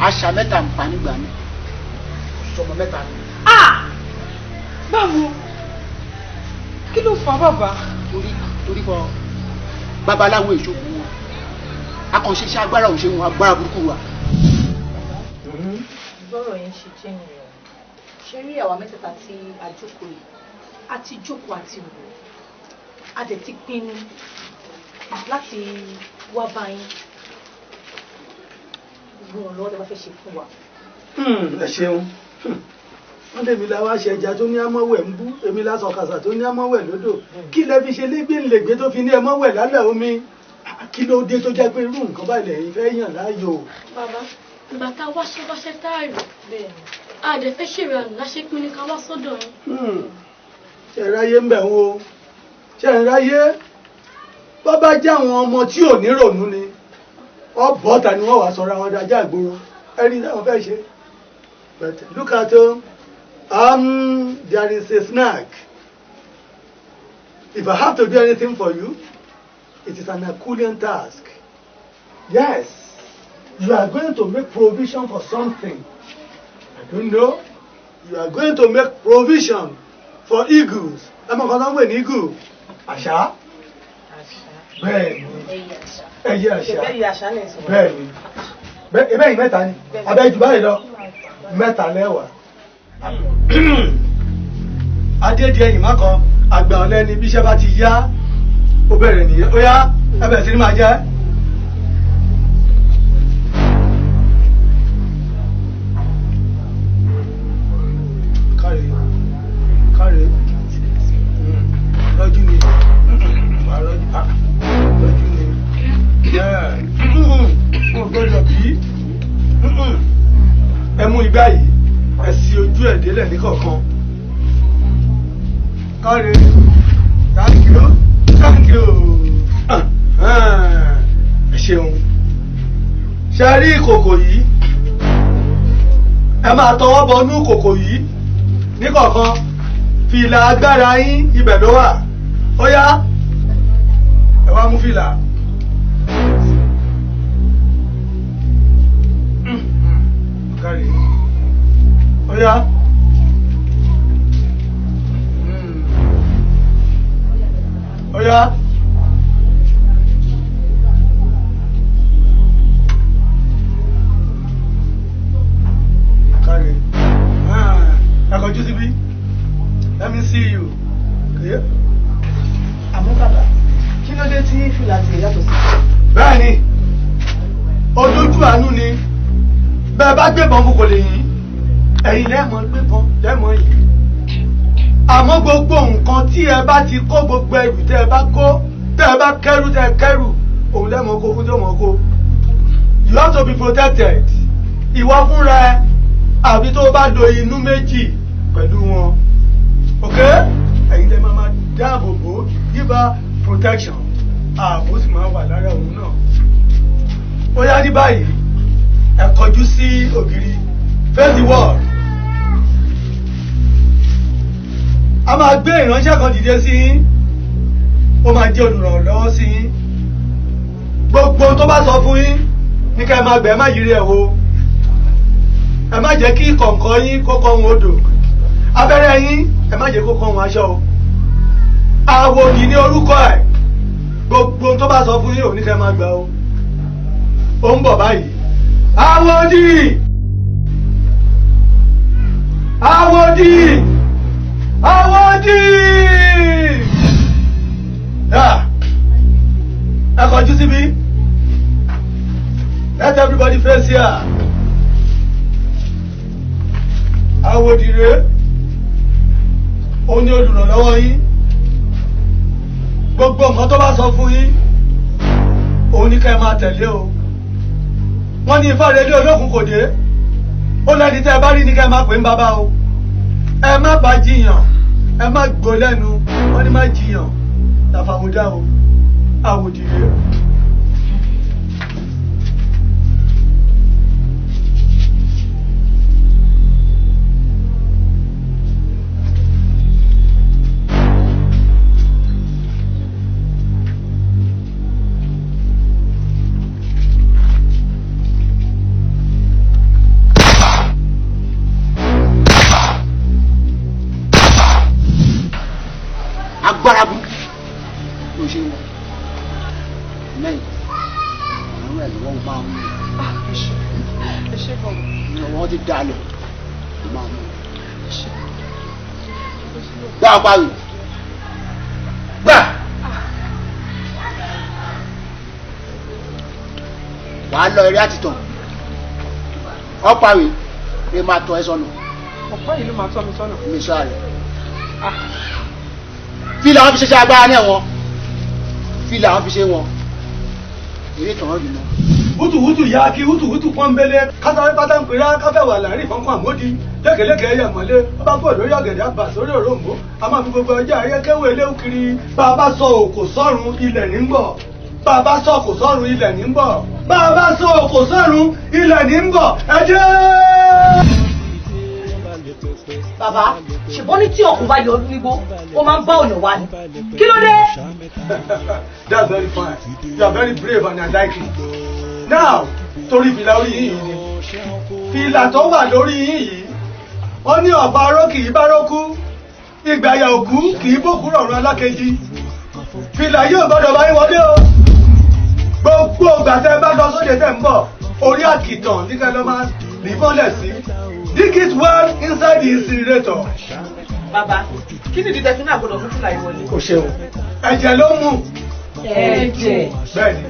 àṣà mẹ́ta ń pa nígbà mi sọmọ mẹ́ta ni. báwo kí ló fà bàbá. torí kọ babaláwo ìṣòkò wọn akànṣe iṣẹ́ agbára òṣèlú agbára burúkú wa. bọ́rọ̀ yẹn ṣe jẹ́ nìyẹn ṣe rí àwa mẹ́tẹ̀ẹ̀ta tí a jókòó yìí a ti jókòó àti wò a dẹ̀ ti pinnu láti wá bá yín gbogbo ọ̀nà ọ̀dọ̀ bá fẹ́ ṣe fún wa. ẹ ṣeun wọ́n lèmi la wá ṣe ẹja tó ní amọ́wẹ̀ ń bú èmi la sọ̀kàsà tó ní amọ́wẹ̀ lódò kí lẹ fi ṣe légbè tó fi ní ẹmọ́wẹ̀ lálẹ́ omi kí ló dé tó jẹ́ pé irú nǹkan báyìí lẹ́yìn fẹ́ yàn láàyò. bàbá ìgbà tá a wáṣẹ́ táàrí a dẹ̀ fẹ́ ṣèrè àná láṣẹ pín ní ká wá sọ́dọ̀ yín. ṣe ráyé ń bẹ̀ wọ́n o ṣe ráyé bọ́ bá jẹ́ àwọn ọmọ tí ò ní rònú ni ọ̀bọ̀ta ni wọ́n wà sọ̀rọ̀ àwọn adájá àgbòrò ẹni táwọn fẹ́ ṣe. But look at there is a snack. If I have to do anything for you, it is an Herculean task. Yes, you are going to make provision for something. I don't know. You are going to make provision for eagles. I'm going to win eagle. Àṣà? Bẹ́ẹ̀ni. Ẹyẹ àṣà. Bẹ́ẹ̀ni. Bẹ́ẹ̀ni mẹ́ta ni. Abẹ́ jù báyìí lọ. Mẹ́ta lẹ́wà. Adédìẹ ẹ̀yìn má kan àgbà ọ̀lẹ́ni bí iṣẹ́ bá ti yá ó bẹ̀rẹ̀ nìyẹn ó yá ẹ bẹ̀rẹ̀ sí ní máa jẹ́. Káre káre lọ́jú ni lọ́jú ni mo gbọ́dọ̀ bí ẹ mú igbá yìí ẹ sí ojú ẹ̀ délẹ̀ ní kọ̀ọ̀kan. Káre thank you ẹ ṣeun ṣe rí ìkòkò yìí ẹ máa tọwọ́ bọnú ìkòkò yìí ní kọ̀ọ̀kan fìlà agbára yín ibẹ̀ ló wà ó yá ẹ wá mú fìlà. Káre ó yá. Ó yá. Káre. Ẹ kọjú síbí. Let me see you. àmọ́ bàbá kí ló dé tí fìlà ti yàtọ̀ sí. Bẹ́ẹ̀ni, olójú àánú ni bẹ́ẹ̀ bá gbébọn fún kò lè yìn ẹ̀yin lẹ́mọ̀ gbébọn lẹ́mọ̀ yìí. Àmọ́ gbogbo nǹkan tí ẹ bá ti kó gbogbo ẹrù tẹ́ ẹ bá kó tẹ́ ẹ bá kẹ́rù tẹ́ ẹ kẹ́rù òun lẹ́mọ̀ kó fún tó mọ̀ kó. You have to be protected. Ìwọ fúnra ẹ àbí tó bá do inú méjì pẹ̀lú wọn. Okay? Ẹ̀yin lẹ́ máa dáàbò bò give her protection. Ààbò sì máa wà lára òun náà. Ó yá ní báyìí ẹ kọjú sí ògiri face the wall. A máa gbé ìránṣẹ́ kan dìde sí yín ó máa jẹ́ olùrànlọ́wọ́ sí yín gbogbo tó bá sọ fún yín ní ká ẹ máa gbẹ̀ ẹ má yírí ẹ̀ wo ẹ má jẹ́ kí kọ̀ǹkọ̀ yín kó kọ́ ohun odò abẹ́rẹ́ yín ẹ má jẹ́ kó kọ́ ohun aṣọ o àwòdì ní orúkọ ẹ̀ gbogbo tó bá sọ fún yín ò ní ká ẹ máa gbà o ó ń bọ̀ báyìí àwòdì àwòdì. Àwọ̀dì! Ẹ kọjú síbí. Let everybody face here. Àwọ̀dì rèé. Ó ní olùrànlọ́wọ́ yín. Gbogbo nǹkan tó bá sọ fún yín, òun ní ká ẹ máa tẹ̀lé o. Wọ́n ní ifá relé olókùn kò dé. Ó lẹ́ni tẹ́ ẹ bá rí ní ká ẹ máa pè ń bàbá o. Ẹ má bá jiyàn ẹ má gbọ́ lẹ́nu wọ́n ní má jiyàn làfàmúdá o àwòdì rẹ̀ ló ṣe wọ́n lẹ́yìn àwọn ẹ̀ lọ́wọ́ máa mú ẹ ṣe bọ̀ wọ́n ti dalẹ̀ máa mú gbá parí gbà wàá lọ eré àtìtàn ọ parí ẹ máa tọ́ ẹ sọ́nà ọ̀pọ̀ yìí ló máa tọ́ mi sọ́nà. mi sọ àrẹ fílà wọn fi ṣe agbára náà wọn fílà wọn fi ṣe wọn eré tàn án jù lọ. wútùwútù ya kí wútùwútù pọ́nbélé kátàwé pátá ń pèrè káfẹ́wà láàrin ìfọ̀nkọ́ àmódi lékeleke ẹ̀yà mọ́lé bá fò lórí ọ̀gẹ̀dẹ̀ àbà sórí òróǹbó a máa fi gbogbo ọjọ́ ayé kéwé eléwu kiri bá a bá sọ òkò sọ́run ilẹ̀ ní ń bọ̀ bá a bá sọ òkò sọ́run ilẹ̀ ní ń bọ̀ bá a bá sọ òkò sọ́run ilẹ̀ ní ń bọ̀ ẹ jẹ́. bàbá ṣùgbọ́n ní tí ọkùnrin bá yọ ọdún nígbó ó máa ń bá ọ̀nà wa ni kí ló dé. That's very fine. You are very brave and I like it. Now, torí fìlà orí yìí ni. Fìlà tó wà lórí yìí, wọ́n ní ọ̀pá aró kì í bárókú, ìgbàyà òkú kì í bókú rọ̀rùn alákejì. Fìlà yóò gbọ́dọ̀ bá yín wọlé o. Gbogbo ìgbà tẹ́ bá lọ sóde tẹ́ ń bọ̀, orí àkìtàn ní kẹ́ lọ́ máa rí bọ́lẹ̀ sí. Dig it well inside the incinerator. bàbá kí ni ìdíje fún náà gbọdọ̀ fún fìlà ìwọlé. Kò ṣeun. Ẹ̀jẹ̀ ló mú. ẹ̀jẹ̀. Bẹ́ẹ̀ni.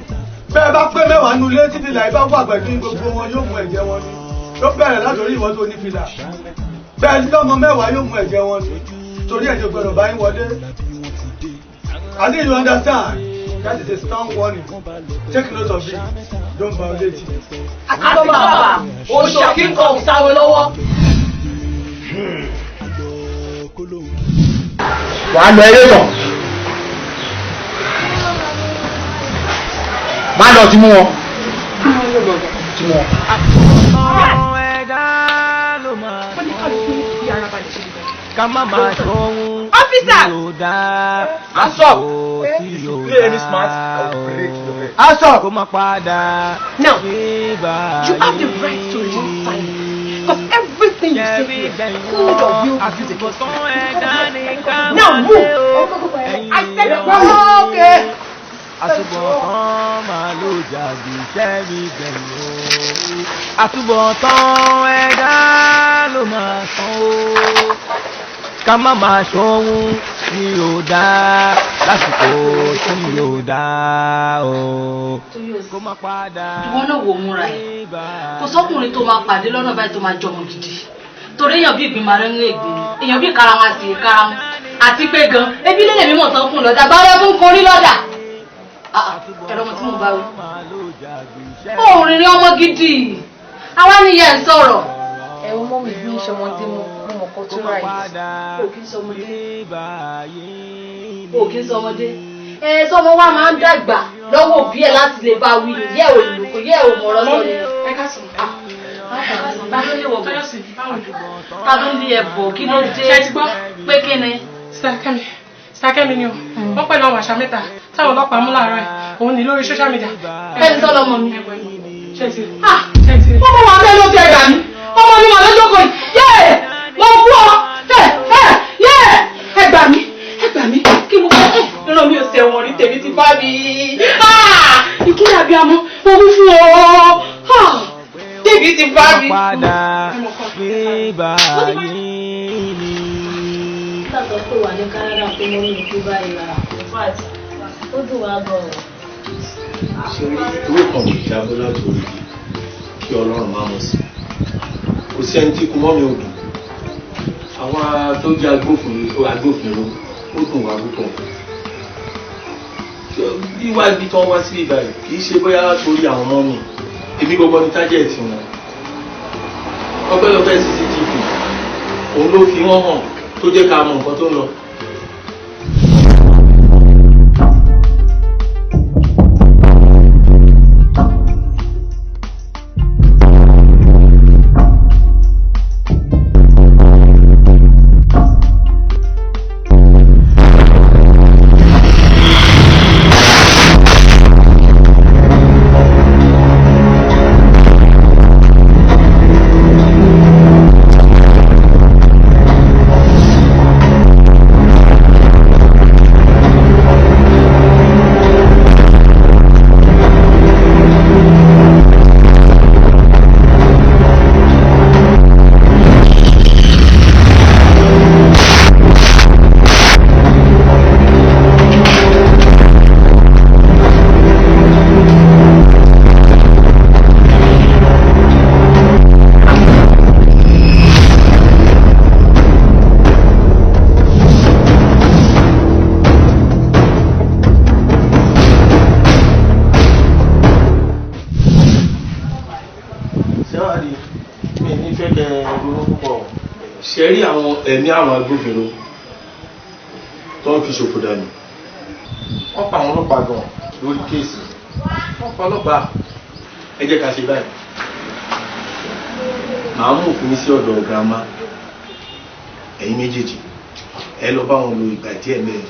Bẹ́ẹ̀ bá pé mẹ́wàá nu ilé tí fìlà yìí bá wà pẹ̀lú gbogbo wọn yóò mú ẹ̀jẹ̀ wọn ni. Ló bẹ̀rẹ̀ látòrí ìwọ tó ní fìlà. Bẹ́ẹ̀ tí ọmọ mẹ́wàá yóò mú ẹ̀jẹ̀ wọn ni. Torí ẹ̀jẹ̀ gbọdọ̀ bá yín wọlé. I think you understand. That is a strong warning. Take note of it. Don't violate it. àti bàbá oṣù kíkọ òsáwé lọ́wọ́. wàá lọ eré tán máa lọ tí mú wọn tí mú wọn. ká má máa ṣọ́hún yóò dá Aṣọ. tí yóò Play any smart, dá I will break your head. Aṣọ. kó má padà Now, nígbà you have the right to remain silent. Because everything you say here could or will be used against you. Now move! I said okay! àtúbọ̀tán máa ló jàbí sẹ́mi gbẹ̀yìn o àtúbọ̀tán ẹ̀dá ló máa tán o ká má máa ṣọ́hún tí yóò dá lásìkò tí yóò dá o kó má padà. ìwọ náà wò múra ẹ kò sọkùnrin tó máa pàdé lọ́nà báyìí tó máa jọmọ gidi torí èèyàn bí ìgbìmọ̀ rẹ̀ ń lé ìgbìn èèyàn bí ìkarahun àti ìkarahun àti pé gan ebi lè lè mímọ̀ tán fún lọ́dà báyọ̀ fún korí lọ́dà ẹ̀rọ ọmọ tí mo bá wí. òun rìnrìn ọmọ gidi àwa nìyẹn ń sọ̀rọ̀. ẹ̀wọ̀n mọ́ mi bí ìṣọmọdé mọ́ ọmọ kan tó ráì. o kì í sọmọdé. o kì í sọmọdé. sọmọ wa máa ń dàgbà lọ́wọ́ òbí ẹ̀ láti lè bá wí ni yẹ́ ò lòkò yẹ́ ò mọ̀rọ̀ sọ ni. ẹ ká sùn. ta ló lè wọ̀ bọ̀ ta ló lè ẹ̀ bọ̀ kí ló dé pé kí ni. Sákẹ́mi ni o, wọ́n pẹ̀lú àwọn àṣà mẹ́ta táwọn ọlọ́pàá mú láàárọ̀ ẹ̀, òun ní lórí social media. Bẹ́ẹ̀ni sọ́lọ́ ọmọ mi. Wọ́n mú wa bẹ́ẹ̀ ló fi ẹ̀gbà mi, ọmọ mi wà lọ́jọ́kọ̀ yìí, yéè, wọ́n kú ọ, yéè, ẹ̀gbà mi, kí mo fẹ́ ìran mi ò sẹ̀ wọ̀n rí tèmi ti bá mi. Ìkúrẹ́ abiyamọ, mo wí fún ọ, tèmi ti bá mi. Látọ̀ pé wà ní Canada pé mo ní ìlú báyìí rà. Ó dùn wá gan-an. Ṣé owó kan kò jábọ́ látòrí kí Ọlọ́run máa mọ̀ sí? Kò sí ẹni tí kú mọ́ mi ò dùn. Àwọn tó jẹ́ agbófinró ó dùn wá púpọ̀. Wíwá ibi tí wọ́n wá sí ibà yìí kì í ṣe bóyá torí àwọn ọmọ mi. Èmi gbogbo ní tájẹ̀tì wọn. Ọpẹ́lọpẹ́ CCTV òun ló fi wọ́n hàn tó jẹ́ ká mọ nǹkan tó ń lọ. ṣe rí àwọn ẹ̀mí àwọn agbófinró tó ń fi ṣòfò dànù. Wọ́n pa àwọn ọlọ́pàá gan lórí kéèsì. Wọ́n pa ọlọ́pàá. Ẹ jẹ́ ká ṣe báyìí. Màá mú òfin sí ọ̀dọ̀ girama. Ẹ̀yin méjèèjì. Ẹ lọ bá wọn lo ìgbà díẹ̀ mẹ́rin.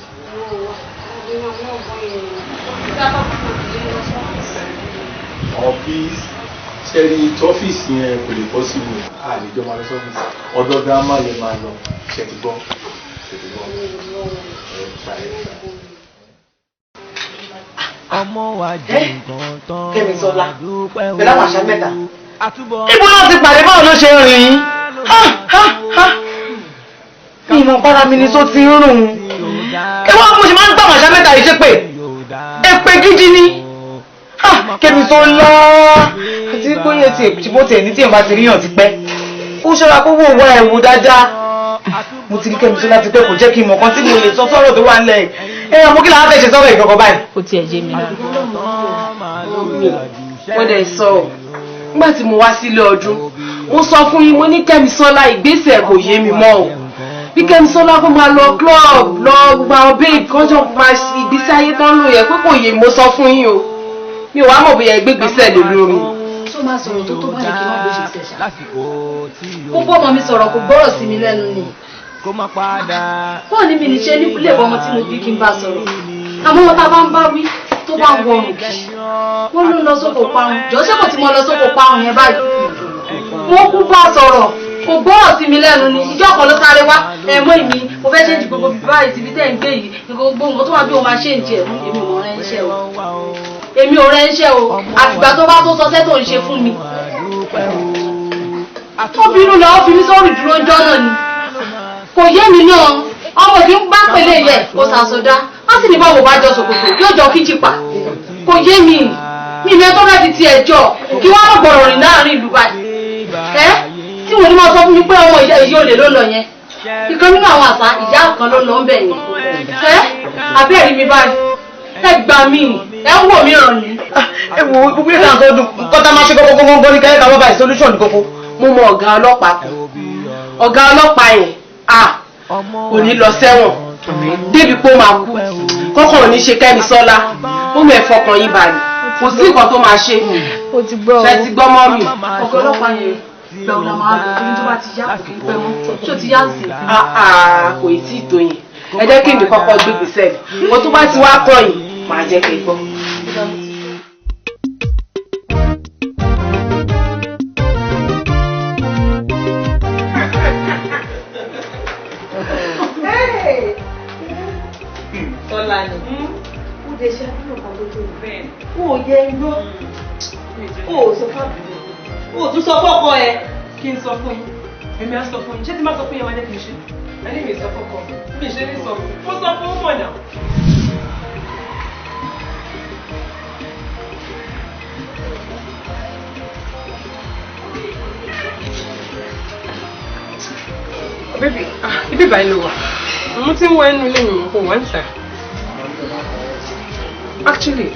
Ọ́fíìsì. Ṣẹ́rí tọ́fíìsì yẹn kò lè bọ́ síbò. Àlejò máa lọ sọ́fíìsì. Ọ̀dọ̀ girama lè máa lọ. Ṣé ti gbọ́? Ọmọ wa jẹ nǹkan tán. Kẹ́mi Sọlá pẹ̀lú àwọn àṣà mẹ́ta. Ibo náà ti pàdé báwo ló ṣe ń rìn? Ìmọ̀ para mi ni tó ti ń rùn. Kí wọ́n mo ṣe máa ń tọ́ àwọn àṣà mẹ́ta yìí ṣépè. Èpè gidi ni. Kẹ́mi Sọlá àti bóyá tí bó tiẹ̀ ní tí èèyàn bá ti ríyàn ti pẹ́. Ó ṣọ́ra kó wò wá ẹ̀wù dáadáa. Mo ti rí Kẹ́mi Sọlá ti pẹ́ kò jẹ́ kí n mọ̀ kan tí mo lè sọ sọ́rọ̀ tó wà nílẹ̀. Ẹ̀rọ mú kí làwọn fẹ́ ṣe sọ́rọ̀ ìkọ̀kọ̀ báyìí. Ó tiẹ̀ yé mi náà. Wọ́n dẹ̀ sọ ọ́ nígbà tí mo wá sílé ọdún mo sọ fún yín mo ní Kẹ́mi Sọlá ìgbésẹ̀ kò yé mi mọ́ o bí Kẹ́mi Sọlá kó máa lọ club lọ gba ọbẹ̀ ìkọ́jọ́ máa ìgbésí ayé tán ló yẹ pé kò yé mi mo sọ fún yín o mi ò wá mọ̀ bóyá ìgbégbèsẹ̀ lè lórí. tó máa sọ̀rọ̀ tó bá yẹ kí wọ́n gbé ṣe ṣẹ̀ṣà. kó bọ́mọ mi sọ̀rọ̀ kó gbọ́rọ̀ sí mi lẹ́nu ni. bọ́ọ̀ ni mi ní ṣe ní ilé ìbọn tí mo bí kí n bá sọ̀rọ̀ àmọ́ wọn tá a bá ń bá wí tó bá ń wọrùn kì wọ́n ló ń lọ sóko parun jọ́sẹ́ kò tí mo lọ sóko parun yẹn báyìí wọ́n kú bá sọ̀rọ̀ kò gbọ́rọ̀ sí mi lẹ́nu ni ìjọ kan ló sáré wá ẹ̀mọ́ ìmí mo fẹ́ ṣe ń jì gbogbo báyìí síbi tẹ́ ń gbé yìí gbogbo nǹkan tó wà bí o máa ṣe ń jẹ èmi ò rẹ́ ń ṣe o àfìgbà tó bá tó sọsẹ́ tó ń ṣe fún mi ó bínú lọ ó fi mí sórí dúró ń jọ́nà ni kò yé mi náà ọmọ kì í bá pèlè yẹ kó sàsọdá wọ́n sì ní báwo bá jọ ṣòkòtò yóò jọ kíjìpà kò yé mi ìmọ̀ tó bá ti ti ẹ̀jọ́ kí wọ́n mọ̀ gbọ̀rọ̀ rìn láàrin ìlú báyìí ẹ́ tí mo ní máa sọ fún mi pé ọmọ èyí ò lè ló lọ yẹn ìkan nínú àwọn àṣà ìyá kan ló lọ ń bẹ̀ yẹn ẹ́ abẹ́rẹ́ mi báyìí ẹ gbà mí ẹ ń wò mí ràn ní. ẹ wo gbogbo ìlànà tó dùn kọ́tà máa ṣe kókó gbogbo ní kẹ́kẹ́ káwọ́ báyìí solution kókó. mo mọ ọ̀gá ọlọ́pàá kan ọ̀gá ọlọ́pàá yẹn kò ní lọ sẹ́wọ̀n débi pé ó máa kú kọ́kọ́ ò ní ṣe Kẹ́mi Sọlá ó mọ̀ ẹ́ fọkàn yín balẹ̀ kò sí nǹkan tó máa ṣe ṣe ti gbọ́ mọ́ mi. ọ̀gá ọlọ́pàá yẹn bẹ̀rù la máa lò torí tó bá ti yá kò kí n pẹ́ mọ́ tó ti yá sí. kò tí ì tó yẹn ẹ jẹ́ kí mi kọ́kọ́ gbé gbèsè mo tó bá ti wá kọ́ yìí máa jẹ́ kí n gbọ́. Tọ́lá ni. Ó lè ṣe àdúgbò kan tó tó bẹ́ẹ̀. Ó yẹ igbó. Ó sọ fábìlì. Ó tún sọ fọ́kọ ẹ. Kí n sọ fún yín. Èmi á sọ fún yín. Ṣé tí má sọ fún yín máa jẹ́ kí n ṣe? Ẹni mi sọ fọ́kọ. Mi ṣe ní sọ. Mo sọ fún mọ̀ náà. Bébì, ibi báyìí ló wà. Mo ti ń wọ inú ilé mi kò wá ń tà. Actually,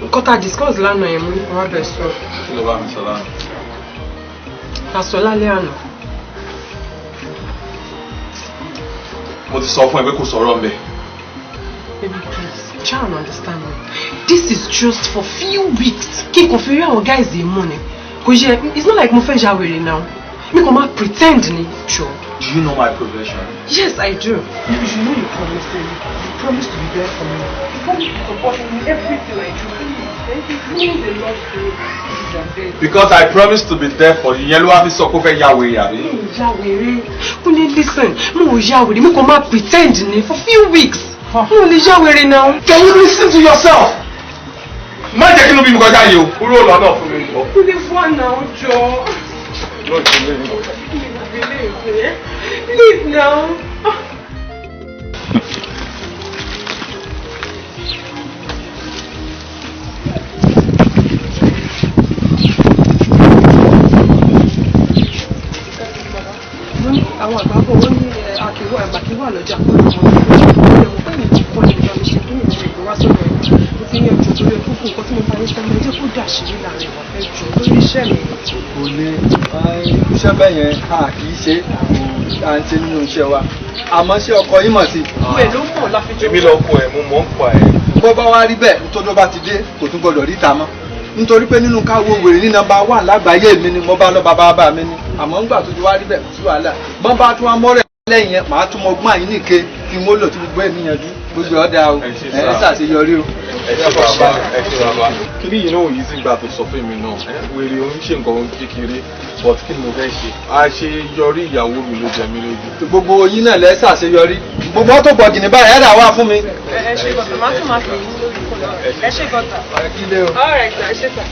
nǹkan tá a discuss lánàá yẹn mo ní kó wá bẹ̀ sọ. Kí ló bá mi sọ lánàá? A sọ lálẹ́ àná. Mo ti sọ fún ẹ pé kò sọ̀rọ̀ mbẹ. Baby, please, try and understand me. This is just for few weeks. Kí n kò fi rí àwọn guys yìí mú ni. Kò yẹ, it's not like mo fẹ́ ṣàwèrè now. Mi kò máa pretend ni, jọ. Do you know my profession? Yes, I do. Because you know you promised me. You promised to be there for me. You promised to support me in everything I do. It means a lot to me. Because I promised to be there for you. Yẹn ló wá fi sọ pé ó fẹ́ ya wèrè àbí? Yàwèrè. Kúnlé listen, mo ò yàwèrè, mi kò máa pretend ni for few weeks. Mo ò lè yàwèrè now. Can you listen to yourself? Má jẹ́ kí inú bí mi kọjá yìí o. Kúrò lọ́nà fún mi. Kúnlé fún àná jọ. Please now. Àwọn àgbàbọ̀ wọ́n ní àkíwà àgbàkíwà lọ́jà fún àwọn ọmọ ìgbà ìwọ̀n fún ìgbà kan ìgbà mi ṣe fún ìrìn ìgbà wá sọ̀rọ̀ ẹ̀ mo ti ní ọjọ́ torí ẹkú dákun nǹkan tí mo bá yín sọ mi jẹ́ kó dà sí ní láàrin wa ẹ jọ lórí iṣẹ́ mi. kò lè iṣẹ́ bẹ́ẹ̀ yẹn a kì í ṣe à ń ṣe nínú iṣẹ́ wa àmọ́ ṣé ọkọ yín mọ̀ sí. ìwé ló mọ̀ láfijọ́. èmi lọ kọ ẹ mo mọ̀ ń pa ẹ. bó bá wá rí bẹ́ẹ̀ nítorí ó bá ti dé kò tún gbọdọ̀ ríta mọ́ nítorí pé nínú káwọ wèrè ní nọ́mbà 1 lágbàáyé mi ni mo bá lọ bàbá mi ni àmọ́ ńgbà tó ti wá rí bẹ́ẹ̀ kò sí wàhálà bọ́n bá tún wá mọ́rẹ̀ lẹ́yìn yẹn màá tún mọ gbọ́n àyín nìke kí n ó lò tí gbogbo ẹ̀ níyànjú gbogbo ọ̀dà o ẹ̀ ṣàṣeyọrí o. ẹ ṣe bàbá kí ni yìí náà yìí sì gbà tó sọ fún mi náà wèrè òun ṣe nǹkan kékeré but kí ni mo fẹ́ ṣe àṣeyọrí ìyàwó mi ló jẹ mí lójú. gbogbo yín náà lẹ ṣàṣeyọrí gbogbo ọtọ bọ̀gì ní báyìí ẹ̀dá wà fún mi. ẹ ṣe gọ̀tà má tún máa fi yín lórí kọlọ ẹ ṣe gọ̀tà. kílé o. ọ̀rẹ́ ẹ ṣe sà.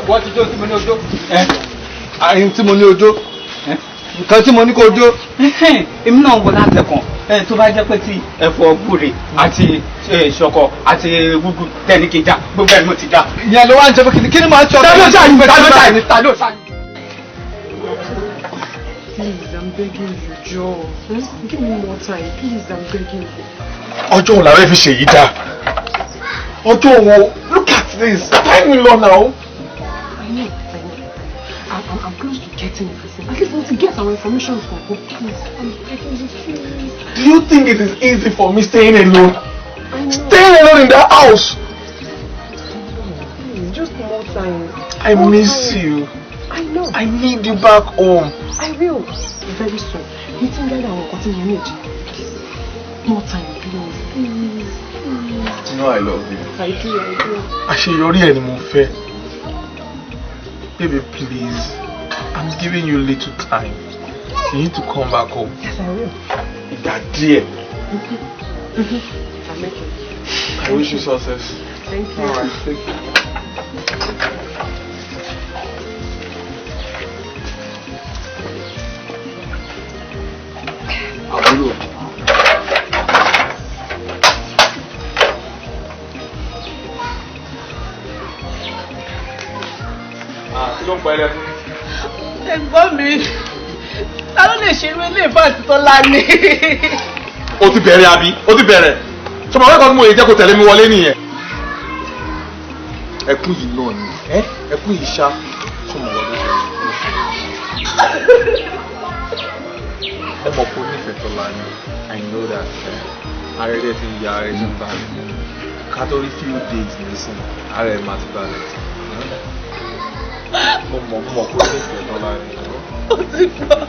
wọ́n ti jó tí mo ní ojó. àyìn tí mo ní ojó nǹkan tí mo ní kó ojó. èmi náà wọ látẹ̀kàn tó bá jẹ́ pé tí ẹ̀fọ́ gbúre àti ṣọkọ àti gbogbo tẹnikẹ́jà gbogbo ẹ̀ ló ti dá. ìyẹn ló wá ń jẹ pé kí ni máa ń ṣọkọ. ta ló ṣàyìn. Please, I'm begging you, Joe. Give me more time. Please, I'm begging you. ọjọ́ wo làwọn fi ṣe yìí dá ọjọ́ wo look at this time lọ now. I know. I'm close to getting everything. At least I want to get our information from her. Please, I'm begging you, please. Do you think it is easy for me staying alone? I know. Staying alone in that house? Please, just more time. I miss you. I know. I need you back home. I will. Very soon. Meeting guy that will continue need. More time, please. Please. You know I love you. I do. Àṣeyọrí ẹ ni mo fẹ́. Baby, please. I'm giving you little time. You need to come back home. Yes, I will. Ìgbà díẹ̀. I'll make it. I wish you success. Thank you. All right, take care. àbúrò. Kí ló ń pa ẹlẹ́kùn? ẹ̀gbọ́n mi ta ló lè ṣerú ilé ìfàsí tó lání. O ti bẹ̀rẹ̀ àbí? O ti bẹ̀rẹ̀. Ṣọmọ akẹ́kọ̀ọ́ tí mo yẹ jẹ́ kó tẹ̀lé mi wọlé nìyẹn. Ẹkún yìí náà ni. Ẹkún yìí ṣá. Ṣọmọ wọlé ṣe. Ẹ mọ̀ pé onífẹ̀ẹ́ tó lání. I know that. Arẹ́dẹ́ ti ya arẹ́ ti ń balẹ̀. Catholic few days nísìn. Arẹ́ máa ti balẹ̀. Mo mọ̀ pé onífẹ̀ẹ́ tó lání. ó ti bọ̀.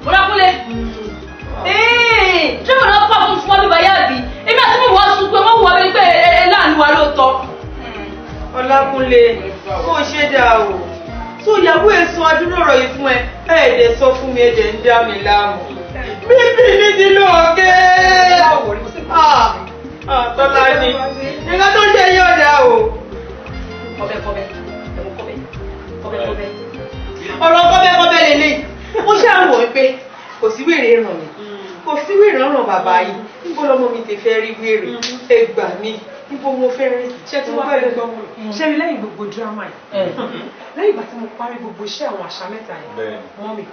Ọlákúnlé ṣé wọn náà pàfún fún ọbí bàyá àbí èmi àti mi wọ́n sùn pé wọ́n wù wá pé láàánú wa lóòótọ́. Ọlákúnlé kó o ṣe dáa o tó ìyàwó ẹ sọ adúrò ọ̀rọ̀ yìí fún ẹ ẹ̀ẹ́dẹ̀ sọ fún mi ẹ̀ẹ́dẹ̀ ń dá mi láàmú. bíbí ní ti lọ ọ̀gẹ́. Tọ́lá ni nǹkan tó ń ṣe yí ọ̀dà o. Kọ́bẹ́kọ́bẹ́ ọ̀rọ̀ kọ́bẹ́kọ́bẹ́ lélẹ̀ ó ṣàwò pé kò sí wèrè ràn mí kò sí wèrè ràn bàbá yìí níbo lọmọ mi ti fẹ́ rí wèrè ẹ gbà mí níbo mo fẹ́ rí sí. ṣé tí wàá fẹ́ gbọ́ ṣé rí lẹ́yìn gbogbo dírámà yìí lẹ́yìn ìgbà tí mo parí gbogbo iṣẹ́ àwọn àṣà mẹ́ta yìí wọ́n mi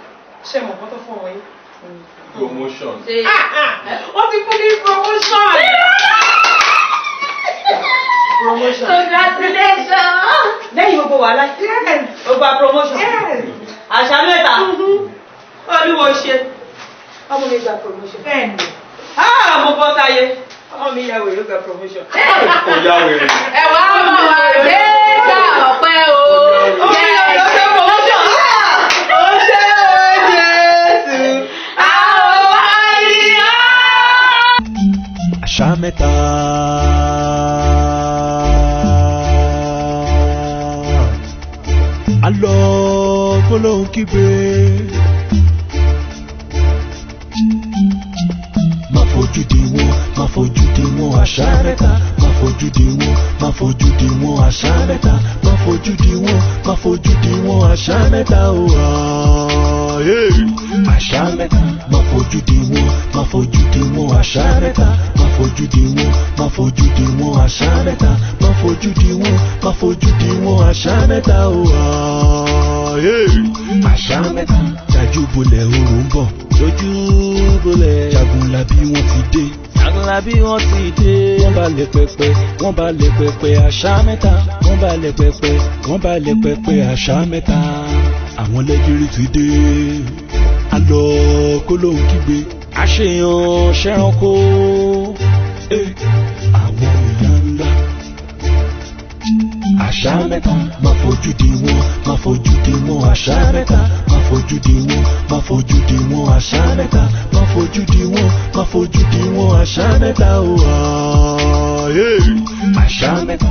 ṣé mo kọ́ tó fún wọn yìí. Promotion. wọ́n ti fún ní promotion. Promotion. Congratulations. lẹ́yìn gbogbo wàhálà ó gba promotion. àṣà mẹ́ta olúwo ṣe ọmọ mi gba promotion. bẹ́ẹ̀ni mo bọ́ sáyé ọmọ mi yà wèrè ó gba promotion. Kò yá wèrè. ẹ wá mọ̀ wá gbé gbà ọ̀pẹ́ o. ó ní ọ̀dọ́ tó promotion. ó ṣe Jésù àwọn àyíká. àṣà mẹ́ta. Alọ́ kólóhùn kígbe. Má fojú di wọn, má fojú di wọn àṣà mẹ́ta. Má fojú di wọn, má fojú di wọn àṣà mẹ́ta. Má fojú di wọn, má fojú di wọn àṣà mẹ́ta o. Àṣà mẹ́ta. Má fojú di wọn, má fojú di wọn àṣà mẹ́ta. Má fojú di wọn, má fojú di wọn àṣà mẹ́ta. Má fojú di wọ́n má fojú di wọ́n àṣà mẹ́ta o àṣà mẹ́ta jájú bolẹ̀ oòrùn ń bọ̀ lójú bolẹ̀ Jagunlabi wọ́n ti dé Jagunlabi wọ́n ti dé wọ́n balẹ̀ pẹpẹ wọ́n balẹ̀ pẹpẹ àṣà mẹ́ta wọ́n balẹ̀ pẹpẹ wọ́n balẹ̀ pẹpẹ àṣà mẹ́ta àwọn lẹ́gìrì ti dé alọ́ kó lóhùn kígbe àṣeyàn ṣẹ́ranko àwọn ìyá ńlá àṣà mẹ́ta má fojú di wọ́n má fojú di wọ́n àṣà mẹ́ta má fojú di wọ́n má fojú di wọ́n àṣà mẹ́ta má fojú di wọ́n má fojú di wọ́n àṣà mẹ́ta àṣà mẹ́ta.